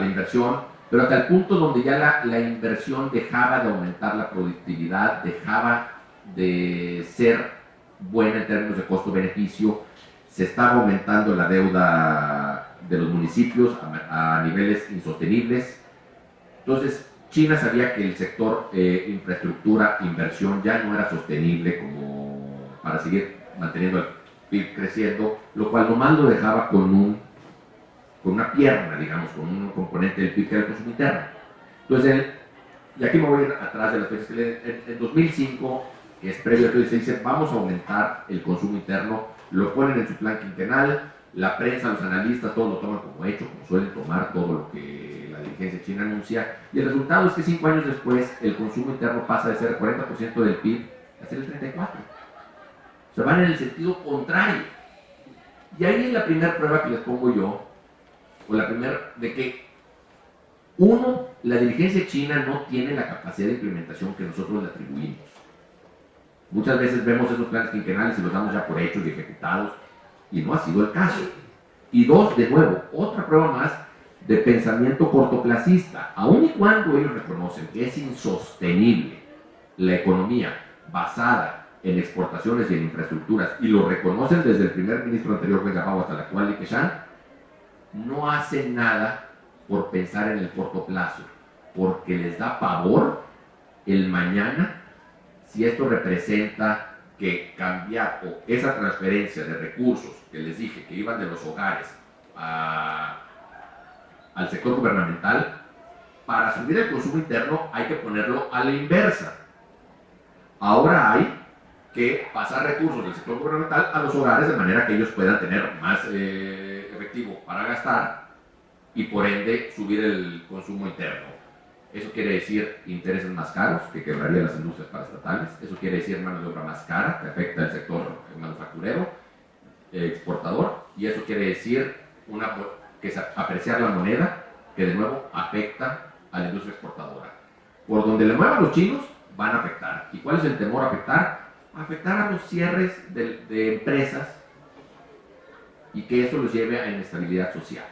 inversión, pero hasta el punto donde ya la inversión dejaba de aumentar la productividad, dejaba de ser buena en términos de costo-beneficio, se estaba aumentando la deuda de los municipios a niveles insostenibles. Entonces, China sabía que el sector infraestructura, inversión, ya no era sostenible como para seguir manteniendo el PIB creciendo, lo cual nomás lo dejaba con una pierna, digamos, con un componente del PIB que era el consumo interno. Entonces, y aquí me voy a ir atrás de las fechas, en 2005, que es previo a todo, se dice, vamos a aumentar el consumo interno, lo ponen en su plan quinquenal, la prensa, los analistas, todos lo toman como hecho, como suelen tomar todo lo que la dirigencia china anuncia, y el resultado es que 5 años después el consumo interno pasa de ser el 40% del PIB a ser el 34%. O sea, van en el sentido contrario. Y ahí es la primera prueba que les pongo yo, o la primera, de que uno, la dirigencia china no tiene la capacidad de implementación que nosotros le atribuimos. Muchas veces vemos esos planes quinquenales y los damos ya por hechos y ejecutados, y no ha sido el caso. Y dos, de nuevo, otra prueba más de pensamiento cortoplacista, aun y cuando ellos reconocen que es insostenible la economía basada en exportaciones y en infraestructuras, y lo reconocen desde el primer ministro anterior, Wenga Pao, hasta el actual Li Keqiang, no hacen nada por pensar en el corto plazo, porque les da pavor el mañana si esto representa que cambiar o esa transferencia de recursos que les dije que iban de los hogares al sector gubernamental, para subir el consumo interno hay que ponerlo a la inversa. Ahora hay que pasar recursos del sector gubernamental a los hogares de manera que ellos puedan tener más efectivo para gastar y por ende subir el consumo interno. Eso quiere decir intereses más caros que quebrarían las industrias paraestatales. Eso quiere decir mano de obra más cara que afecta al sector manufacturero, exportador, y eso quiere decir apreciar la moneda, que de nuevo afecta a la industria exportadora. Por donde le muevan los chinos, van a afectar. ¿Y cuál es el temor a afectar? Afectar a los cierres de empresas y que eso los lleve a inestabilidad social.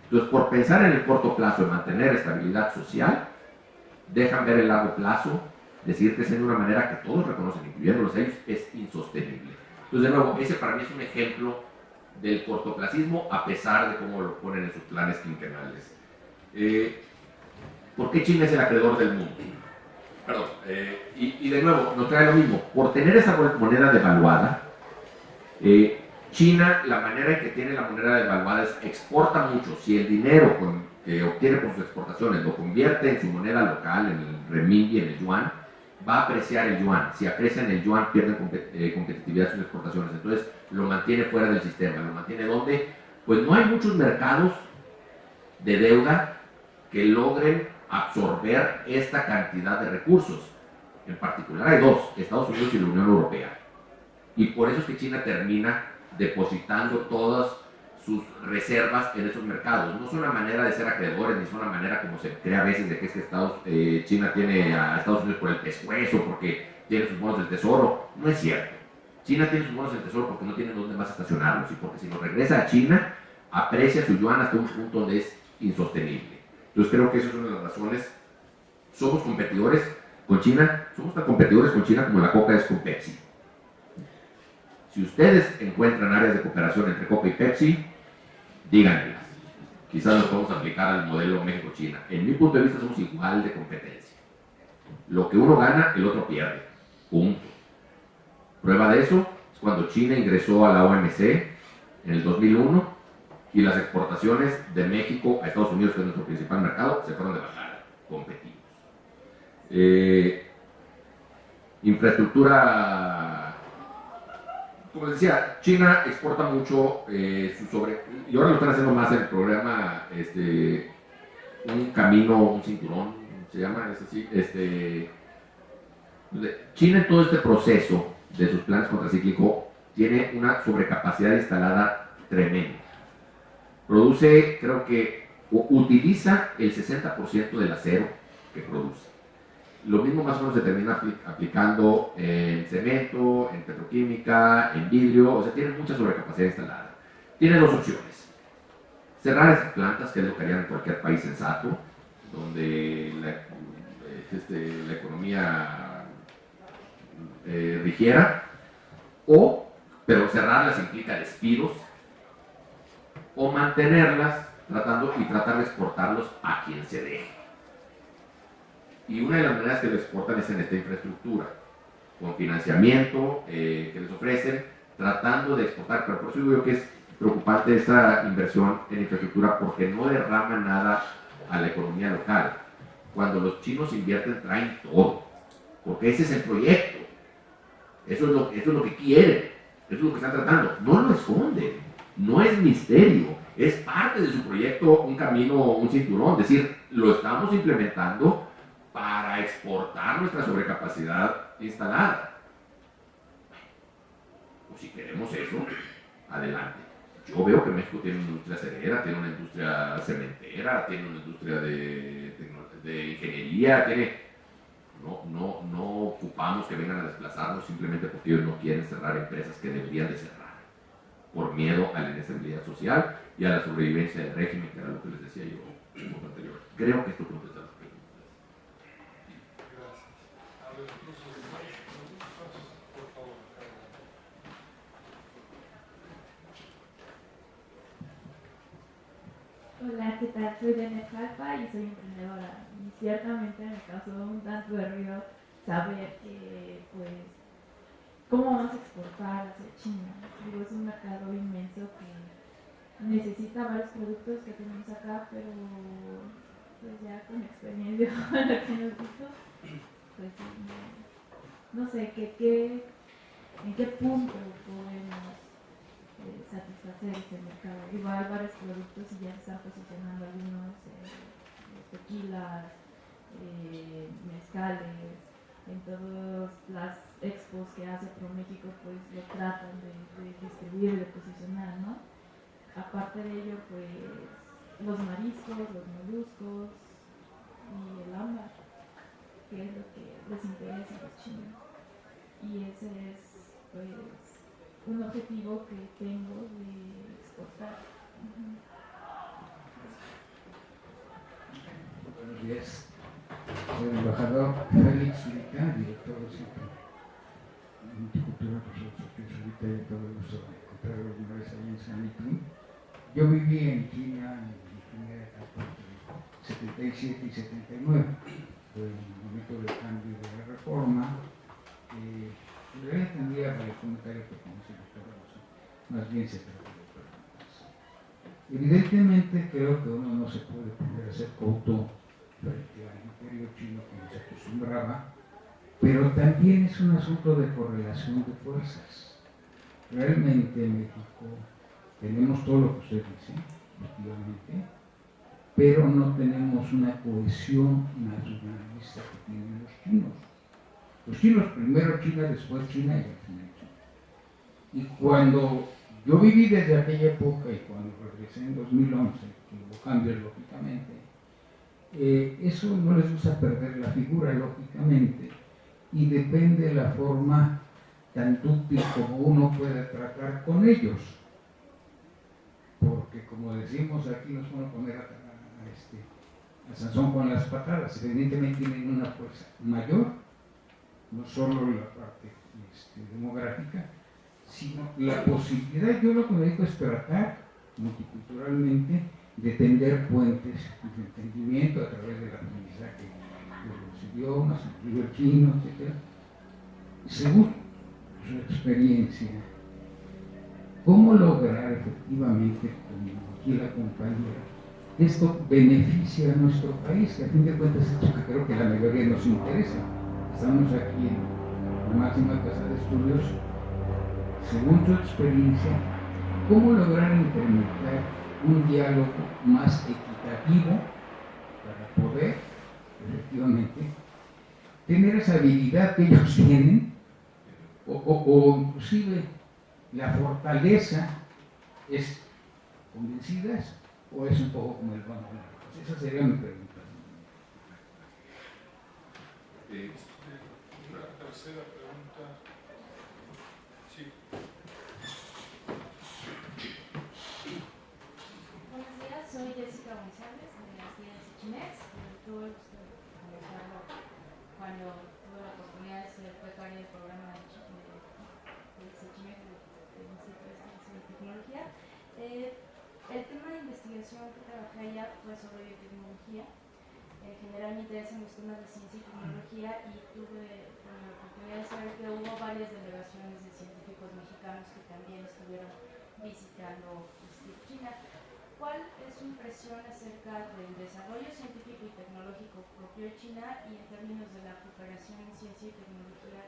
Entonces, por pensar en el corto plazo de mantener estabilidad social, dejan ver el largo plazo, decir que es de una manera que todos reconocen, incluyéndolos ellos, es insostenible. Entonces, de nuevo, ese para mí es un ejemplo del cortoplacismo, a pesar de cómo lo ponen en sus planes quinquenales. ¿Por qué China es el acreedor del mundo? Perdón, y de nuevo, nos trae lo mismo. Por tener esa moneda devaluada, China, la manera en que tiene la moneda devaluada es exporta mucho. Si el dinero que obtiene por sus exportaciones lo convierte en su moneda local, en el renminbi, en el yuan, va a apreciar el yuan. Si aprecian el yuan, pierden competitividad sus exportaciones. Entonces, lo mantiene fuera del sistema. ¿Lo mantiene dónde? Pues no hay muchos mercados de deuda que logren absorber esta cantidad de recursos. En particular hay dos, Estados Unidos y la Unión Europea. Y por eso es que China termina depositando todas sus reservas en esos mercados. No es una manera de ser acreedores, ni es una manera como se cree a veces de que es que China tiene a Estados Unidos por el pescuezo, porque tiene sus bonos del tesoro. No es cierto. China tiene sus bonos del tesoro porque no tiene dónde más estacionarlos, y porque si los regresa a China, aprecia su yuan hasta un punto donde es insostenible. Entonces creo que esa es una de las razones. Somos competidores con China, somos tan competidores con China como la Coca es con Pepsi. Si ustedes encuentran áreas de cooperación entre Coca y Pepsi, díganmelas. Quizás nos podemos aplicar al modelo México-China. En mi punto de vista somos igual de competencia. Lo que uno gana, el otro pierde. Punto. Prueba de eso es cuando China ingresó a la OMC en el 2001 y las exportaciones de México a Estados Unidos, que es nuestro principal mercado, se fueron de bajada. Competimos. Infraestructura, como les decía, China exporta mucho y ahora lo están haciendo más en el programa, un camino, un cinturón, se llama, es así, China en todo este proceso de sus planes contracíclicos tiene una sobrecapacidad instalada tremenda. Produce, creo que, utiliza el 60% del acero que produce. Lo mismo más o menos se termina aplicando en cemento, en petroquímica, en vidrio, o sea, tiene mucha sobrecapacidad instalada. Tiene dos opciones. Cerrar esas plantas, que es lo que harían en cualquier país sensato, donde la economía rigiera, pero cerrarlas implica despidos, o mantenerlas tratar de exportarlos a quien se deje. Y una de las maneras que lo exportan es en esta infraestructura, con financiamiento que les ofrecen, tratando de exportar. Pero por eso digo yo que es preocupante esta inversión en infraestructura, porque no derrama nada a la economía local. Cuando los chinos invierten, traen todo, porque ese es el proyecto. Eso es lo que quieren, eso es lo que están tratando. No lo esconden, no es misterio, es parte de su proyecto, un camino, un cinturón. Es decir, lo estamos implementando para exportar nuestra sobrecapacidad instalada. Pues si queremos eso, adelante. Yo veo que México tiene una industria acerera, tiene una industria cementera, tiene una industria de ingeniería, No ocupamos que vengan a desplazarnos simplemente porque ellos no quieren cerrar empresas que deberían de cerrar, por miedo a la inestabilidad social y a la sobrevivencia del régimen, que era lo que les decía yo en el punto anterior. Creo que esto contesta las preguntas. Gracias. A ver, entonces, por favor. Hola, ¿qué tal? Soy Dene Jalpa y soy emprendedora. Y ciertamente me causó un tanto de ruido saber que, pues, cómo vamos a exportar hacia China. Digo, es un mercado inmenso que necesita varios productos que tenemos acá, pero pues ya con experiencia con lo que hemos visto, pues no sé, ¿en qué punto podemos satisfacer ese mercado? Digo, hay varios productos y ya se están posicionando algunos tequilas, mezcales, en todas las expos que hace ProMéxico, pues lo tratan de distribuir, de posicionar, ¿no? Aparte de ello, pues los mariscos, los moluscos y el ámbar, que es lo que les interesa a los chinos. Y ese es, pues, un objetivo que tengo de exportar. Buenos días. Soy el embajador Félix Zurita, director del Centro Multicultural José Zurita, y todo el gusto de encontrar alguna vez ahí en San Miguel. Yo viví en China en mi primera etapa entre 77 y 79. Fue un momento de cambio de la reforma. En realidad tendría para el comentario que conocí más bien se trata de preguntas. Evidentemente creo que uno no se puede poner a hacer auto frente al imperio chino como se acostumbraba, pero también es un asunto de correlación de fuerzas. Realmente en México tenemos todo lo que usted dice, efectivamente, pero no tenemos una cohesión nacionalista que tienen los chinos. Los chinos, primero China, después China y al final China. Y cuando yo viví desde aquella época y cuando regresé en 2011, que hubo cambios lógicamente, eso no les gusta perder la figura lógicamente y depende de la forma tan dúctil como uno puede tratar con ellos. Porque como decimos aquí nos van a poner a Sansón con las patadas, evidentemente tienen una fuerza mayor, no solo la parte demográfica, sino la posibilidad, yo lo que me digo es tratar multiculturalmente de tender puentes de entendimiento a través del aprendizaje de los idiomas, incluido el chino, etc. Según su experiencia, ¿cómo lograr efectivamente, como aquí la compañera, esto beneficia a nuestro país? Que a fin de cuentas es lo que creo que la mayoría nos interesa. Estamos aquí en la máxima casa de estudios. Según su experiencia, ¿cómo lograr incrementar un diálogo más equitativo para poder, efectivamente, tener esa habilidad que ellos tienen, o inclusive la fortaleza es convencidas o es un poco como el vamos? Esa sería mi pregunta. La tercera pregunta. Sí. Buenos días, soy Jessica González de las guías de Chimex. Tuve el gusto de conocerlo cuando tuve la oportunidad de ser becaria del programa de Chimex del Instituto de Ciencia y Tecnología. El tema de investigación que trabajé allá fue sobre biotecnología. Generalmente hacen los temas de ciencia y tecnología y tuve la oportunidad de saber que hubo varias delegaciones de científicos mexicanos que también estuvieron visitando China. ¿Cuál es su impresión acerca del desarrollo científico y tecnológico propio de China y en términos de la cooperación en ciencia y tecnología?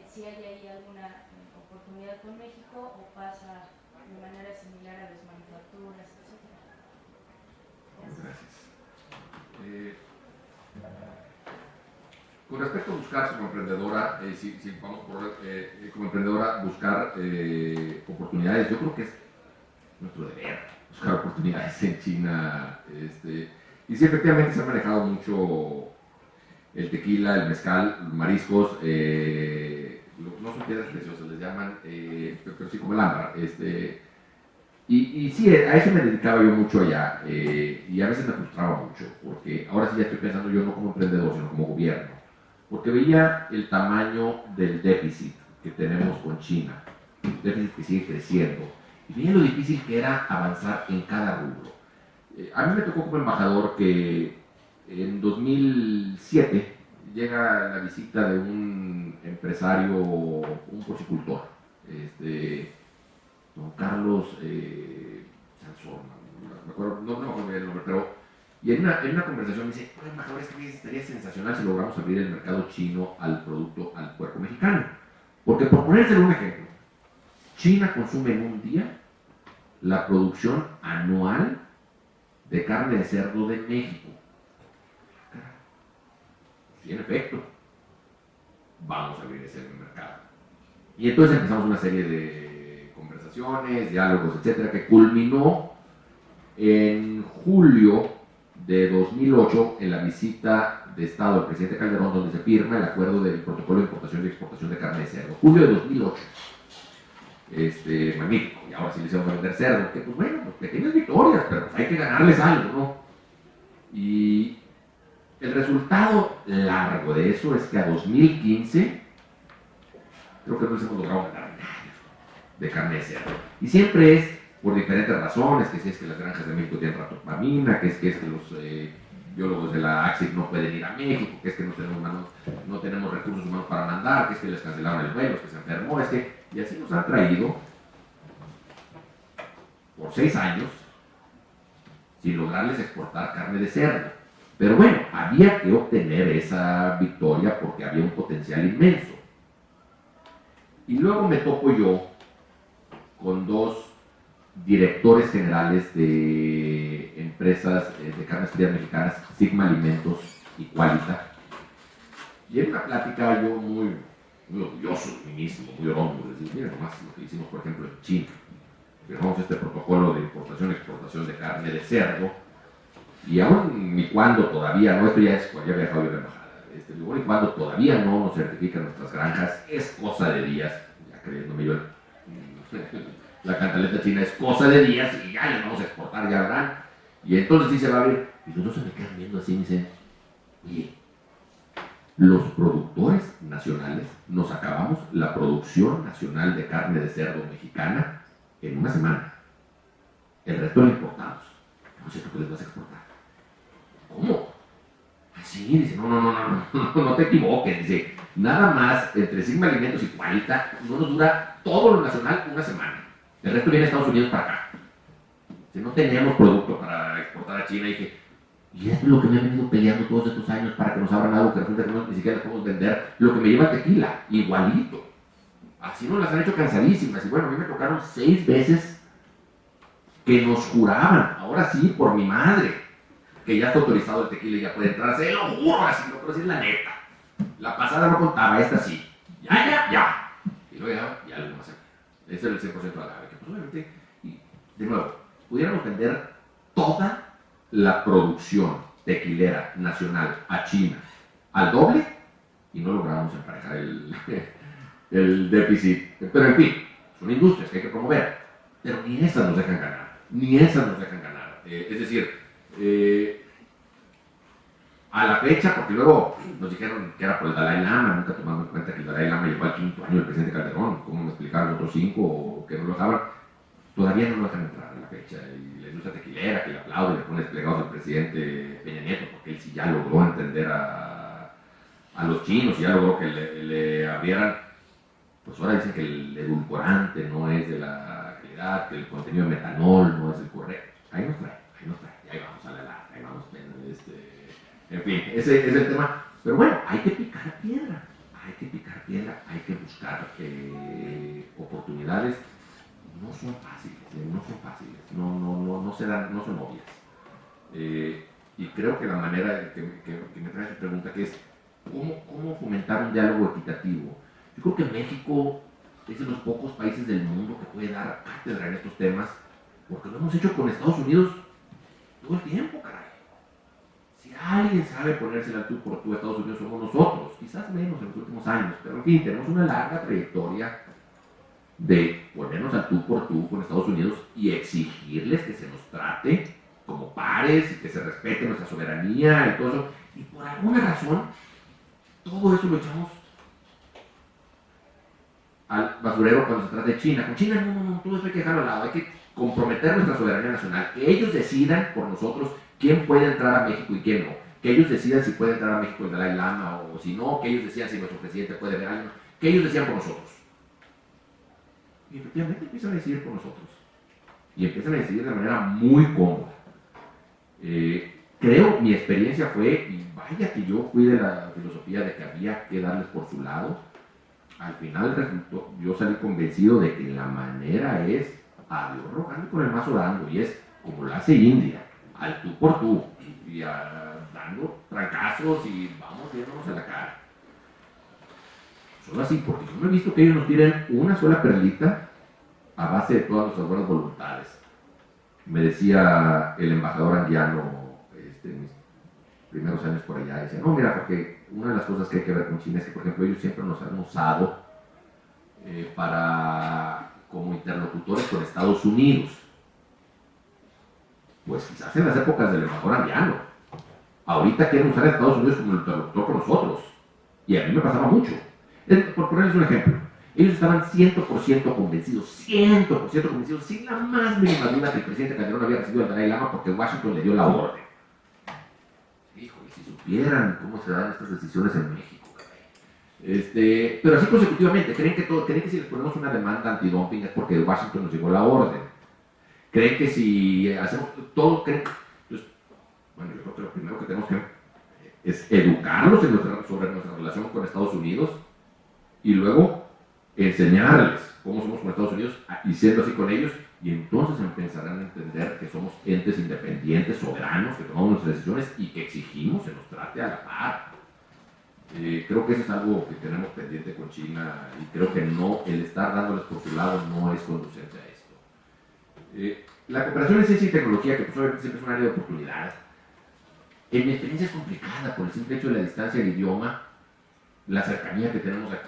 Si hay ahí alguna oportunidad con México o pasa de manera similar a las manufacturas, etc. Gracias. Con respecto a buscar como emprendedora, si vamos por como emprendedora buscar oportunidades, yo creo que es nuestro deber buscar oportunidades en China. Y sí, efectivamente se ha manejado mucho el tequila, el mezcal, mariscos, no son piedras preciosas, les llaman, pero sí como el ámbar. Y sí, a eso me dedicaba yo mucho allá, y a veces me frustraba mucho, porque ahora sí ya estoy pensando yo no como emprendedor, sino como gobierno, porque veía el tamaño del déficit que tenemos con China, un déficit que sigue creciendo, y veía lo difícil que era avanzar en cada rubro. A mí me tocó como embajador que en 2007 llega la visita de un empresario, un porcicultor, don Carlos Sansón, me acuerdo, no me acuerdo bien el nombre, pero y en una conversación me dice, bueno, embajador, es que estaría sensacional si logramos abrir el mercado chino al producto, al puerco mexicano. Porque por ponérselo un ejemplo, China consume en un día la producción anual de carne de cerdo de México. Sí, en efecto, vamos a abrir ese mercado. Y entonces empezamos una serie de conversaciones, diálogos, etcétera, que culminó en julio de 2008 en la visita de Estado del presidente Calderón, donde se firma el acuerdo del protocolo de importación y exportación de carne de cerdo. Julio de 2008. Magnífico. Y ahora sí les vamos a vender cerdo. Que pues bueno, pues pequeñas victorias, pero pues hay que ganarles algo, ¿no? Y el resultado largo de eso es que a 2015 creo que no les hemos logrado ganar nada de carne de cerdo. Y siempre es por diferentes razones, que si es que las granjas de México tienen ratopamina, que es que los biólogos de la AXIC no pueden ir a México, que es que no tenemos recursos humanos para mandar, que es que les cancelaron el vuelo, que se enfermó, y así nos han traído por 6 años sin lograrles exportar carne de cerdo. Pero bueno, había que obtener esa victoria porque había un potencial inmenso. Y luego me topo yo con 2 directores generales de empresas de carnes frías mexicanas, Sigma Alimentos y Qualita. Y en una plática yo muy orgulloso de mí mismo, muy orgulloso, de decir, miren nomás lo que hicimos, por ejemplo, en China. Firmamos este protocolo de importación y exportación de carne de cerdo, y aún ni cuando todavía, no, esto ya es cuando ya había viajado yo de embajada, aún y cuando todavía no nos certifican nuestras granjas, es cosa de días, ya creyéndome yo la cantaleta china, es cosa de días y ya les vamos a exportar, ya verán. Y entonces sí se va a abrir. Y los dos se me quedan viendo así y me dicen, oye, los productores nacionales nos acabamos la producción nacional de carne de cerdo mexicana en una semana. El resto lo importamos. No sé tú qué les vas a exportar. ¿Cómo? Así, dice, no te equivoques, dice, nada más entre Sigma Alimentos y Qualita no nos dura todo lo nacional una semana. El resto viene a Estados Unidos para acá. Si no tenemos producto para exportar a China, y dije, y esto es lo que me he venido peleando todos estos años para que nos abran algo que resulta que ni siquiera podemos vender, lo que me lleva tequila, igualito. Así nos las han hecho cansadísimas. Y bueno, a mí me tocaron 6 veces que nos juraban, ahora sí, por mi madre, que ya está autorizado el tequila y ya puede entrar. Se lo juro, así, no puedo decir la neta. La pasada no contaba, esta sí. Ya. Y luego ya lo demás. Ese es el 100% de la agave. Que pues obviamente, y de nuevo, pudiéramos vender toda la producción tequilera nacional a China al doble y no logramos emparejar el déficit. Pero en fin, son industrias que hay que promover, pero ni esas nos dejan ganar. Es decir, a la fecha, porque luego nos dijeron que era por el Dalai Lama, nunca tomamos en cuenta que el Dalai Lama llegó al 5º año del presidente Calderón, como me explicaron los otros 5 que no lo dejaban, todavía no lo dejan entrar a la fecha. Y la industria tequilera que le aplaude, le pone desplegados al presidente Peña Nieto, porque él sí ya logró entender a los chinos, y ya logró que le abrieran. Pues ahora dicen que el edulcorante no es de la calidad, que el contenido de metanol no es el correcto. Ahí nos trae, y ahí vamos a la larga, ahí vamos, en fin, ese es el tema. Pero bueno, hay que picar piedra, hay que buscar oportunidades. No son fáciles, no son obvias. Y creo que la manera que me trae su pregunta, que es ¿cómo fomentar un diálogo equitativo? Yo creo que México es de los pocos países del mundo que puede dar cátedra en estos temas, porque lo hemos hecho con Estados Unidos todo el tiempo, caray. Si alguien alguien sabe ponerse al tú por tú a Estados Unidos somos nosotros, quizás menos en los últimos años, pero en fin, tenemos una larga trayectoria de ponernos al tú por tú con Estados Unidos y exigirles que se nos trate como pares y que se respete nuestra soberanía y todo eso. Y por alguna razón, todo eso lo echamos al basurero cuando se trata de China. Con China no, todo eso hay que dejarlo al lado, hay que comprometer nuestra soberanía nacional, que ellos decidan por nosotros quién puede entrar a México y quién no, que ellos decidan si puede entrar a México el Dalai Lama o si no, que ellos decidan si nuestro presidente puede ver a alguien, que ellos decidan por nosotros. Y efectivamente empiezan a decidir por nosotros. Y empiezan a decidir de manera muy cómoda. Creo, mi experiencia fue, y vaya que yo fui de la filosofía de que había que darles por su lado, al final resultó, yo salí convencido de que la manera es a Dios rogando y con el mazo dando, y es como lo hace India, al tú por tú, y dando trancazos y vamos viéndonos a la cara. Solo así, porque yo no he visto que ellos nos tiren una sola perlita a base de todas nuestras buenas voluntades. Me decía el embajador anguiano en mis primeros años por allá, decía, no, mira, porque una de las cosas que hay que ver con China es que, por ejemplo, ellos siempre nos han usado como interlocutores con Estados Unidos. Pues quizás en las épocas del embajador anguiano. Ahorita quieren usar a Estados Unidos como interlocutor con nosotros. Y a mí me pasaba mucho. Por ponerles un ejemplo, ellos estaban 100% convencidos, sin la más mínima duda que el presidente Calderón había recibido al Dalai Lama porque Washington le dio la orden. Híjole, si supieran cómo se dan estas decisiones en México. Pero así consecutivamente, creen que si les ponemos una demanda antidumping es porque Washington nos llegó la orden. Creen que si hacemos todo, entonces, bueno, yo creo que lo primero que tenemos que es educarlos sobre nuestra relación con Estados Unidos y luego enseñarles cómo somos con Estados Unidos y siendo así con ellos, y entonces empezarán a entender que somos entes independientes, soberanos, que tomamos nuestras decisiones y que exigimos se nos trate a la par. Creo que eso es algo que tenemos pendiente con China y creo que no, el estar dándoles por su lado no es conducente a esto. La cooperación en ciencia y tecnología, que pues obviamente siempre es un área de oportunidad, en mi experiencia es complicada por el simple hecho de la distancia del idioma, la cercanía que tenemos aquí,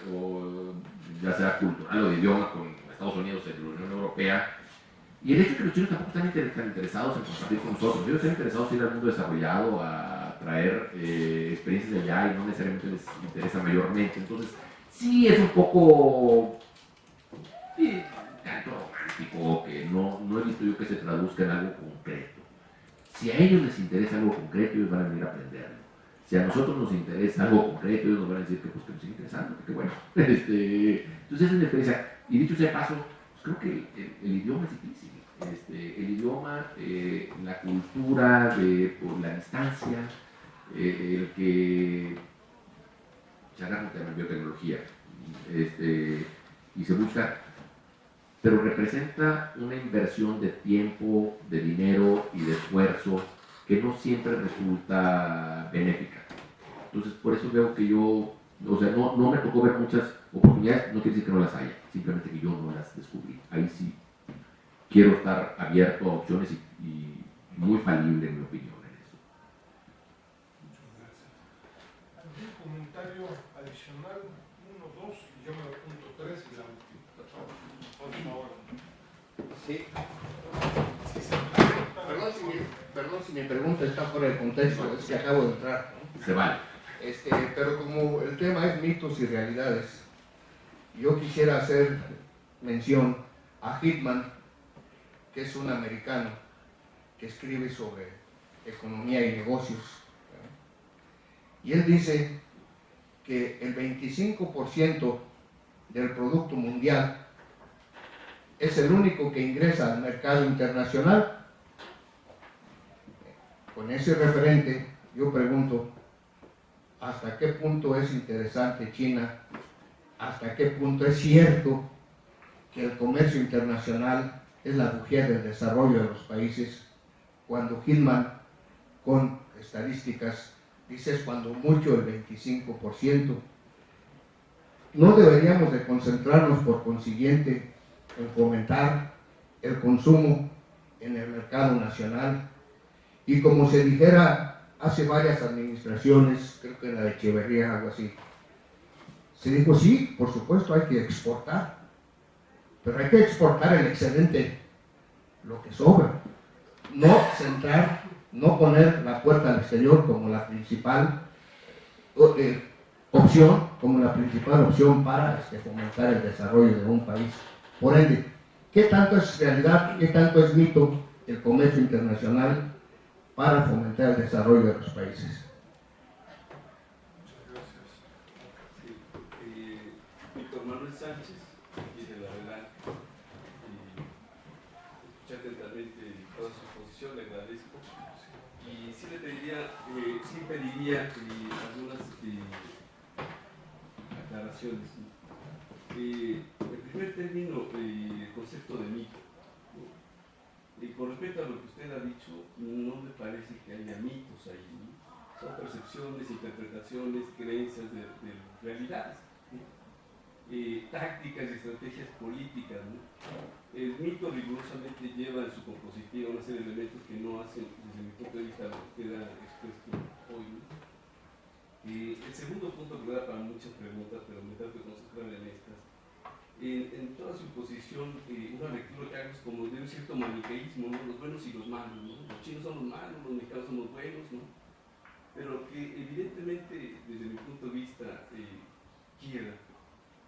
ya sea cultural o de idioma con Estados Unidos y la Unión Europea, y el hecho de que los chinos tampoco están tan interesados en compartir con nosotros. Ellos están interesados en ir al mundo desarrollado a traer experiencias de allá y no necesariamente les interesa mayormente. Entonces, sí es un poco tanto romántico que no he visto yo que se traduzca en algo concreto. Si a ellos les interesa algo concreto, ellos van a venir a aprenderlo. Si a nosotros nos interesa algo concreto, ellos nos van a decir que, pues, que nos sigue interesando, que bueno. Entonces esa es la diferencia. Y dicho sea de paso, pues creo que el idioma es difícil. El idioma, la cultura, por la distancia, el que se agarra un tema de biotecnología y se busca, pero representa una inversión de tiempo, de dinero y de esfuerzo que no siempre resulta benéfica. Entonces, por eso veo que yo, o sea, no me tocó ver muchas oportunidades, no quiere decir que no las haya, simplemente que yo no las descubrí. Ahí sí quiero estar abierto a opciones y muy falible en mi opinión en eso. Muchas gracias. ¿Algún comentario adicional? 1, 2, y yo me lo apunto 3 y la última. Por favor. Sí. Perdón si mi pregunta está fuera de contexto, es que acabo de entrar, ¿no? Se vale. Pero como el tema es mitos y realidades, yo quisiera hacer mención a Hickman, que es un americano que escribe sobre economía y negocios, ¿no? Y él dice que el 25% del Producto Mundial es el único que ingresa al mercado internacional. Con ese referente, yo pregunto, ¿hasta qué punto es interesante China? ¿Hasta qué punto es cierto que el comercio internacional es la bujía del desarrollo de los países? Cuando Hillman, con estadísticas, dice es cuando mucho el 25%. No deberíamos de concentrarnos, por consiguiente, en fomentar el consumo en el mercado nacional y, como se dijera hace varias administraciones, creo que en la de Echeverría, algo así, se dijo, sí, por supuesto hay que exportar, pero hay que exportar el excedente, lo que sobra, no centrar, no poner la puerta al exterior como la principal opción para fomentar el desarrollo de un país. Por ende, ¿qué tanto es realidad, qué tanto es mito el comercio internacional para fomentar el desarrollo de los países? Muchas gracias. Sí, Víctor Manuel Sánchez, aquí de la verdad, escuché atentamente toda su exposición, le agradezco. Y sí le pediría, algunas aclaraciones. En primer término, el concepto de mito. Con respecto a lo que usted ha dicho, no me parece que haya mitos ahí, ¿no? Son percepciones, interpretaciones, creencias de realidades, ¿no? Tácticas y estrategias políticas, ¿no? El mito rigurosamente lleva en su compositiva una serie de elementos que no hacen, desde mi punto de vista, lo que queda expuesto hoy, ¿no? El segundo punto que da para muchas preguntas, pero me trato de concentrar en estas. En toda su posición, una lectura que hago es como de un cierto maniqueísmo, ¿no? Los buenos y los malos, ¿no? Los chinos son los malos, los mexicanos son los buenos, ¿no? Pero que evidentemente, desde mi punto de vista, quiera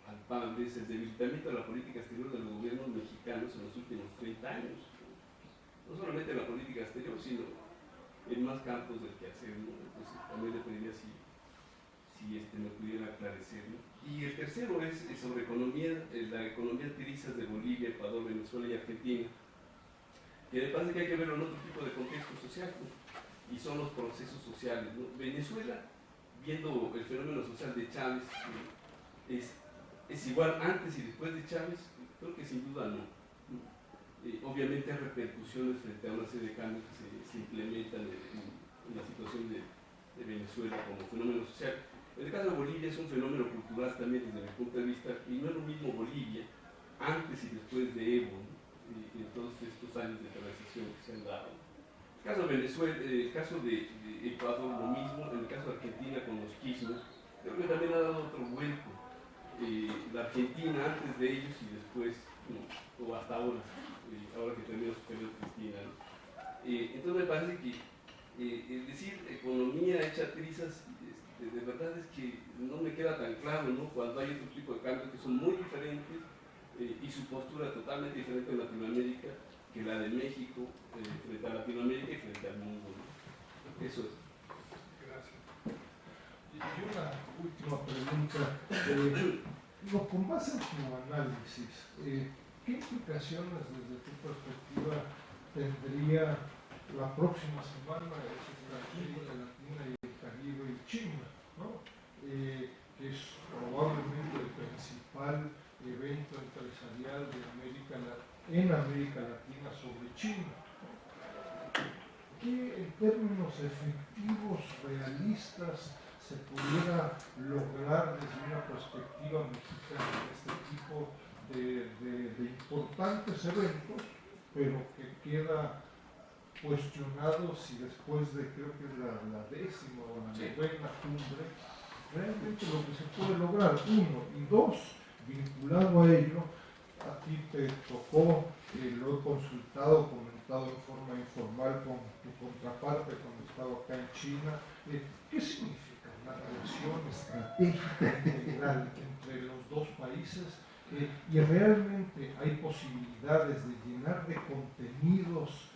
palpables el debilitamiento de la política exterior de los gobiernos mexicanos en los últimos 30 años. No solamente en la política exterior, sino en más campos del quehacer, ¿no? Entonces, también le pediría si me pudiera aclarecer, ¿no? Y el tercero es sobre economía, la economía de divisas de Bolivia, Ecuador, Venezuela y Argentina, que me parece que hay que verlo en otro tipo de contexto social, ¿no? Y son los procesos sociales, ¿no? Venezuela, viendo el fenómeno social de Chávez, es igual antes y después de Chávez, creo que sin duda no. Obviamente hay repercusiones frente a una serie de cambios que se implementan en la situación de Venezuela como fenómeno social. En el caso de Bolivia es un fenómeno cultural también desde mi punto de vista, y no es lo mismo Bolivia antes y después de Evo, ¿no? En todos estos años de transición que se han dado. En el caso de Venezuela, el caso de Ecuador lo mismo, en el caso de Argentina con los Kirchner, creo que también ha dado otro vuelco. La Argentina antes de ellos y después, ¿no? O hasta ahora, ahora que terminó su periodo Cristina, ¿no? Entonces me parece que es decir, economía hecha trizas, de verdad es que no me queda tan claro, ¿no? Cuando hay otro tipo de cambios que son muy diferentes y su postura totalmente diferente en Latinoamérica que la de México frente a Latinoamérica y frente al mundo, ¿no? Eso es. Gracias. Y una última pregunta. Con base en tu análisis, ¿qué implicaciones desde tu perspectiva tendría la próxima semana América Latina y el Caribe y China, ¿no? Que es probablemente el principal evento empresarial de en América Latina sobre China? ¿Qué en términos efectivos, realistas, se pudiera lograr desde una perspectiva mexicana este tipo de importantes eventos, pero que queda cuestionado si después de, creo que es la 10ª o la 9ª cumbre, realmente lo que se puede lograr, uno, y dos, vinculado a ello, a ti te tocó, lo he consultado, comentado en forma informal con tu contraparte cuando estaba acá en China, ¿qué significa una relación estratégica integral entre los dos países? Y realmente hay posibilidades de llenar de contenidos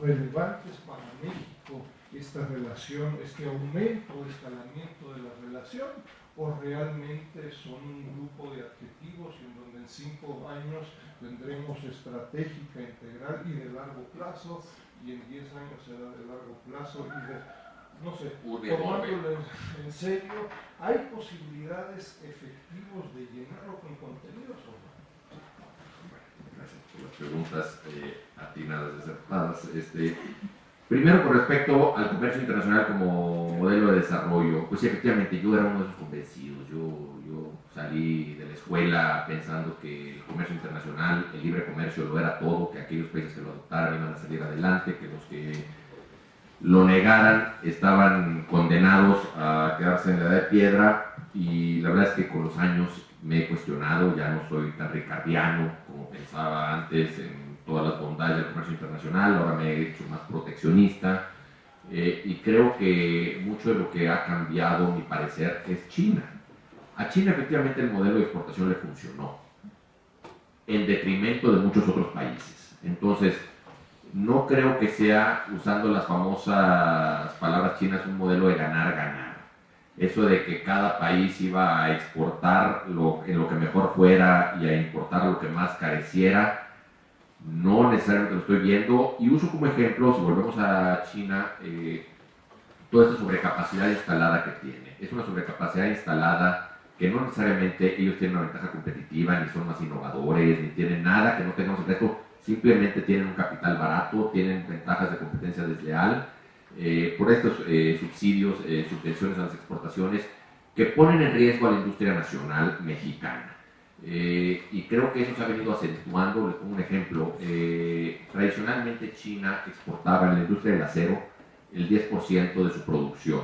relevantes para México esta relación, este aumento o escalamiento de la relación, o realmente son un grupo de adjetivos en donde en 5 años tendremos estratégica, integral y de largo plazo, y en 10 años será de largo plazo y de, no sé, tomándolo en serio, ¿hay posibilidades efectivos de llenarlo con contenidos o no? Gracias por las preguntas atinadas, desacertadas. Primero, con respecto al comercio internacional como modelo de desarrollo, pues efectivamente yo era uno de esos convencidos. Yo salí de la escuela pensando que el comercio internacional, el libre comercio lo era todo, que aquellos países que lo adoptaran iban a salir adelante, que lo negaran, estaban condenados a quedarse en la edad de piedra, y la verdad es que con los años me he cuestionado, ya no soy tan ricardiano como pensaba antes en todas las bondades del comercio internacional, ahora me he hecho más proteccionista, y creo que mucho de lo que ha cambiado, mi parecer, es China. A China efectivamente el modelo de exportación le funcionó, en detrimento de muchos otros países. Entonces, no creo que sea, usando las famosas palabras chinas, un modelo de ganar-ganar. Eso de que cada país iba a exportar en lo que mejor fuera y a importar lo que más careciera, no necesariamente lo estoy viendo. Y uso como ejemplo, si volvemos a China, toda esta sobrecapacidad instalada que tiene. Es una sobrecapacidad instalada que no necesariamente ellos tienen una ventaja competitiva, ni son más innovadores, ni tienen nada que no tengamos en esto. Simplemente tienen un capital barato, tienen ventajas de competencia desleal por estos subsidios, subvenciones a las exportaciones que ponen en riesgo a la industria nacional mexicana. Y creo que eso se ha venido acentuando. Les pongo un ejemplo. Tradicionalmente China exportaba en la industria del acero el 10% de su producción.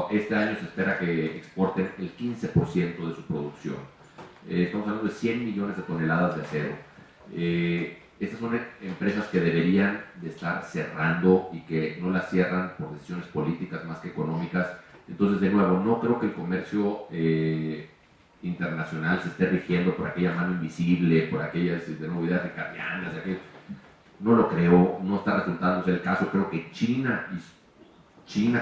Este año se espera que exporten el 15% de su producción. Estamos hablando de 100 millones de toneladas de acero. Estas son empresas que deberían de estar cerrando y que no las cierran por decisiones políticas más que económicas. Entonces, de nuevo, no creo que el comercio internacional se esté rigiendo por aquella mano invisible, por aquellas de nuevo ideas ricardianas. No lo creo, no está resultando el caso. Creo que China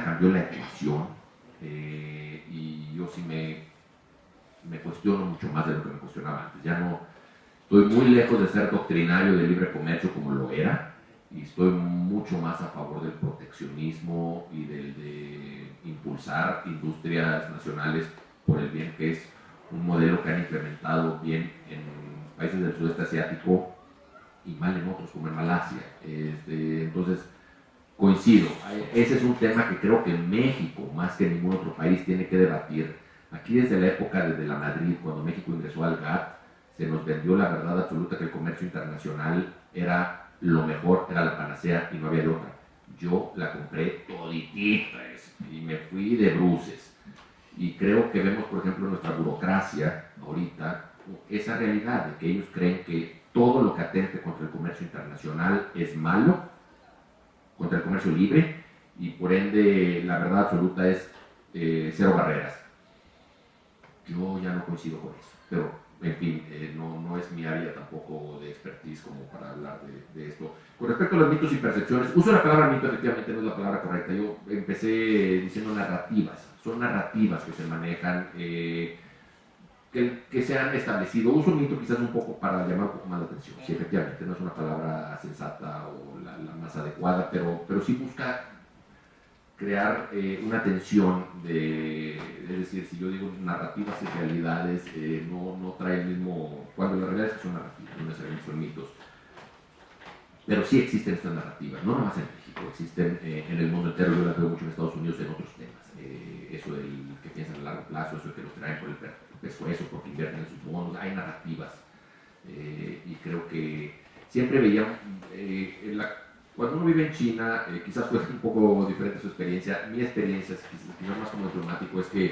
cambió la ecuación, y yo sí me cuestiono mucho más de lo que me cuestionaba antes. Ya no estoy muy lejos de ser doctrinario de libre comercio como lo era, y estoy mucho más a favor del proteccionismo y de impulsar industrias nacionales por el bien, que es un modelo que han implementado bien en países del sudeste asiático y mal en otros, como en Malasia. Entonces, coincido, ese es un tema que creo que México, más que ningún otro país, tiene que debatir. Aquí desde la época, desde la Madrid, cuando México ingresó al GATT, se nos vendió la verdad absoluta que el comercio internacional era lo mejor, era la panacea y no había de otra. Yo la compré toditita y me fui de bruces. Y creo que vemos, por ejemplo, en nuestra burocracia ahorita, esa realidad de que ellos creen que todo lo que atente contra el comercio internacional es malo, contra el comercio libre, y por ende la verdad absoluta es cero barreras. Yo ya no coincido con eso, pero en fin, no es mi área tampoco de expertise como para hablar de esto. Con respecto a los mitos y percepciones, uso la palabra mito, efectivamente no es la palabra correcta. Yo empecé diciendo narrativas, son narrativas que se manejan, que se han establecido. Uso mito quizás un poco para llamar un poco más la atención. Sí, efectivamente, no es una palabra sensata o la más adecuada, pero sí busca crear una tensión es decir, si yo digo narrativas y realidades, no trae el mismo, cuando la realidad es que son narrativas, no necesariamente son mitos. Pero sí existen estas narrativas, no nomás en México, existen en el mundo entero. Yo las veo mucho en Estados Unidos en otros temas. Eso del que piensan a largo plazo, eso de que los traen por el pescuezo, porque invierten en sus bonos, hay narrativas. Y creo que siempre veía, cuando uno vive en China, quizás fue un poco diferente su experiencia. Mi experiencia, quizás más como diplomático, es que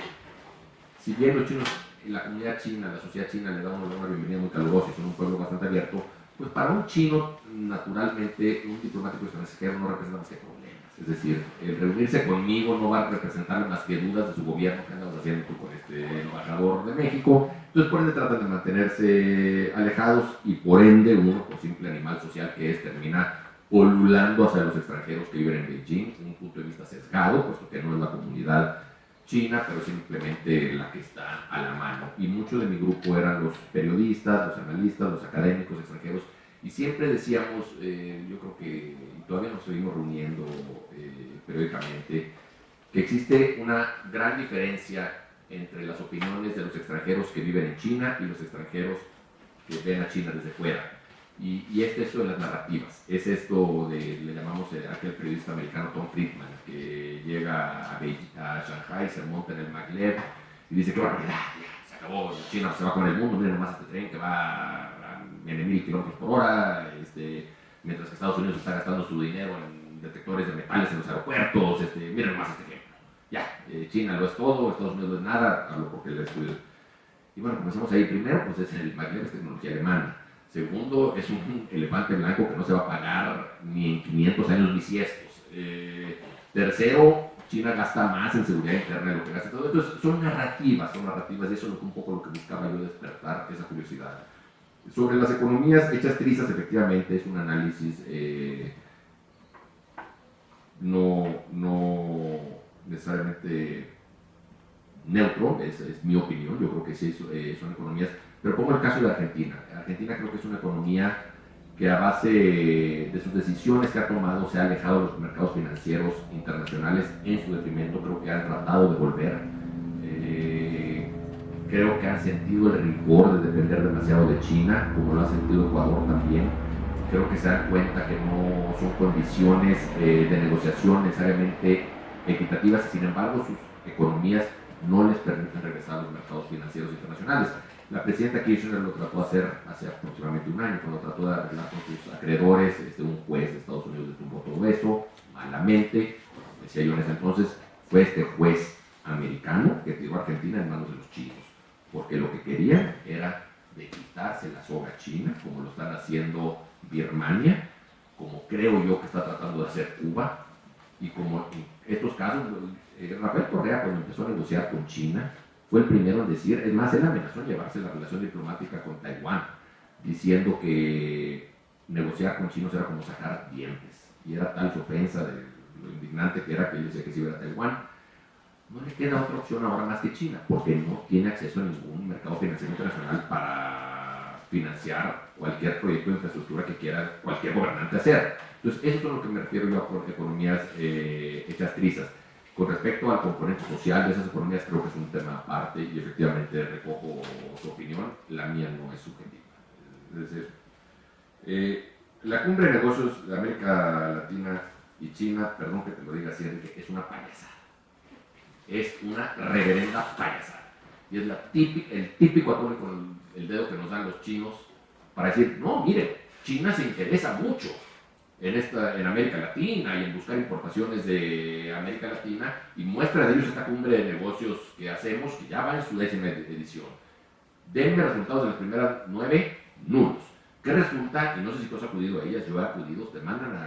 si bien los chinos, la comunidad china, la sociedad china le da una bienvenida muy calurosa y son un pueblo bastante abierto, pues para un chino, naturalmente, un diplomático extranjero no representa más que problemas. Es decir, el reunirse conmigo no va a representar más que dudas de su gobierno, que andamos haciendo tú con este embajador de México. Entonces, por ende, tratan de mantenerse alejados, y por ende, uno, por simple animal social que es, termina polulando hacia los extranjeros que viven en Beijing, un punto de vista sesgado, puesto que no es la comunidad china, pero simplemente la que está a la mano. Y mucho de mi grupo eran los periodistas, los analistas, los académicos extranjeros, y siempre decíamos, yo creo que todavía nos seguimos reuniendo periódicamente, que existe una gran diferencia entre las opiniones de los extranjeros que viven en China y los extranjeros que ven a China desde fuera. Y es esto de las narrativas, es esto de, le llamamos aquel periodista americano Tom Friedman, que llega a Shanghai, se monta en el maglev y dice que barbaridad, se acabó, China se va a comer el mundo, miren nomás este tren que va a 1000 kilómetros por hora, mientras que Estados Unidos está gastando su dinero en detectores de metales en los aeropuertos, miren más este ejemplo. Ya, China lo es todo, Estados Unidos no es nada, hablo porque el estudio. Y bueno, comenzamos ahí. Primero, pues es el maglev, es tecnología alemana. Segundo, es un elefante blanco que no se va a pagar ni en 500 años bisiestos. Tercero, China gasta más en seguridad interna de lo que gasta todo. Entonces, son narrativas, y eso es un poco lo que buscaba yo, despertar esa curiosidad. Sobre las economías hechas trizas, efectivamente, es un análisis no necesariamente neutro, es mi opinión. Yo creo que sí son economías, pero pongo el caso de Argentina. Argentina creo que es una economía que a base de sus decisiones que ha tomado se ha alejado de los mercados financieros internacionales en su detrimento. Creo que han tratado de volver. Creo que han sentido el rigor de depender demasiado de China, como lo ha sentido Ecuador también. Creo que se dan cuenta que no son condiciones de negociación necesariamente equitativas, y sin embargo sus economías no les permiten regresar a los mercados financieros internacionales. La presidenta Kirchner lo trató de hacer hace aproximadamente un año, cuando trató de arreglar con sus acreedores. Un juez de Estados Unidos le tumbó todo eso, malamente, decía yo en ese entonces. Fue este juez americano que tiró a Argentina en manos de los chinos, porque lo que querían era de quitarse la soga a China, como lo están haciendo Birmania, como creo yo que está tratando de hacer Cuba, y como en estos casos, Rafael Correa, cuando empezó a negociar con China, fue el primero en decir, es más, él amenazó en llevarse la relación diplomática con Taiwán, diciendo que negociar con chinos era como sacar dientes, y era tal su ofensa de lo indignante que era que él decía que se iba a Taiwán. No le queda otra opción ahora más que China, porque no tiene acceso a ningún mercado financiero internacional para financiar cualquier proyecto de infraestructura que quiera cualquier gobernante hacer. Entonces, eso es a lo que me refiero yo por economías hechas trizas. Con respecto al componente social de esas economías, creo que es un tema aparte, y efectivamente recojo su opinión. La mía no es subjetiva. Es decir, la cumbre de negocios de América Latina y China, perdón que te lo diga así, Enrique, es una payasada. Es una reverenda payasada. Y es el típico atole con el dedo que nos dan los chinos para decir, no, mire, China se interesa mucho en América Latina y en buscar importaciones de América Latina, y muestra de ellos esta cumbre de negocios que hacemos, que ya va en su 10ª edición. Denme resultados de las primeras 9, nulos. ¿Qué resulta? Y no sé si tú has acudido a ellas, yo he acudido, te mandan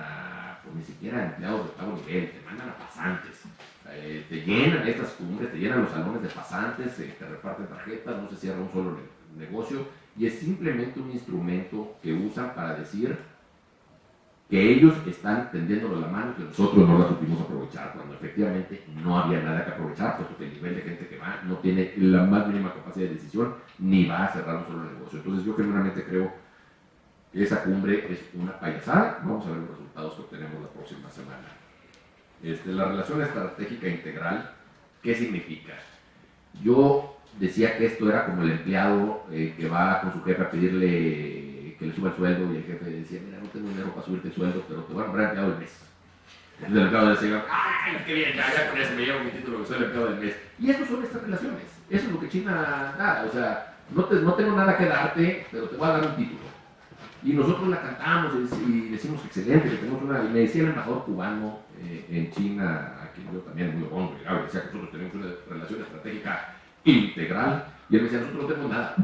pues, ni siquiera empleados de octavo nivel, te mandan a pasantes. Te llenan estas cumbres, te llenan los salones de pasantes, te reparten tarjetas, no se cierra un solo negocio, y es simplemente un instrumento que usan para decir que ellos están tendiéndonos la mano y que nosotros no la supimos aprovechar, cuando efectivamente no había nada que aprovechar, porque el nivel de gente que va no tiene la más mínima capacidad de decisión, ni va a cerrar un solo negocio. Entonces yo genuinamente creo que esa cumbre es una payasada. Vamos a ver los resultados que obtenemos la próxima semana. La relación estratégica integral, ¿qué significa? Yo decía que esto era como el empleado que va con su jefe a pedirle que le suba el sueldo, y el jefe decía, mira, no tengo dinero para subirte el sueldo, pero te voy a nombrar empleado del mes. Entonces el empleado decía, ¡ay, qué bien! Ya con eso me llevo mi título que soy el empleado del mes. Y eso son estas relaciones. Eso es lo que China da. O sea, no tengo nada que darte, pero te voy a dar un título. Y nosotros la cantamos y decimos excelente, que tenemos una. Y me decía el embajador cubano en China, a quien yo también muy honro, decía que nosotros tenemos una relación estratégica integral, y él me decía, nosotros no tenemos nada.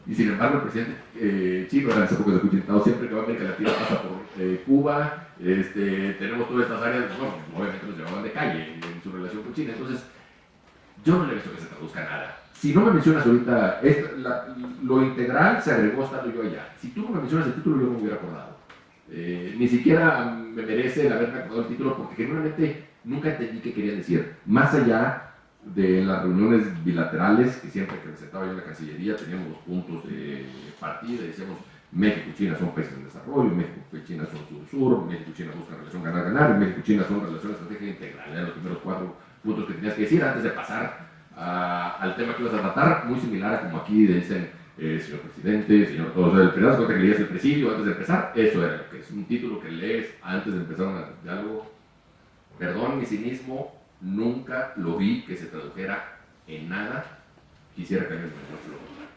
Y sin embargo, el presidente chino, en esa época de Puchintao, siempre que va a América Latina pasa por Cuba. Tenemos todas estas áreas, bueno, obviamente nos llamaban de calle en su relación con China. Entonces, yo no le he visto que se traduzca nada. Si no me mencionas ahorita, lo integral se agregó estando yo allá. Si tú no me mencionas el título, yo no me hubiera acordado. Ni siquiera me merece el haberme acordado el título, porque genuinamente nunca entendí qué querían decir. Más allá de las reuniones bilaterales, que siempre que presentaba yo en la Cancillería teníamos los puntos de partida, decíamos México y China son países en desarrollo, México y China son sur-sur, México y China buscan relación ganar-ganar, México y China son relación estratégica integral. Eran los primeros 4 puntos que tenías que decir antes de pasar al tema que ibas a tratar, muy similar a como aquí dicen señor presidente, señor todo. O sea, el pedazo que leías el presidio antes de empezar, eso era lo que es un título que lees antes de empezar un diálogo. Perdón mi cinismo, nunca lo vi que se tradujera en nada. Quisiera que alguien me lo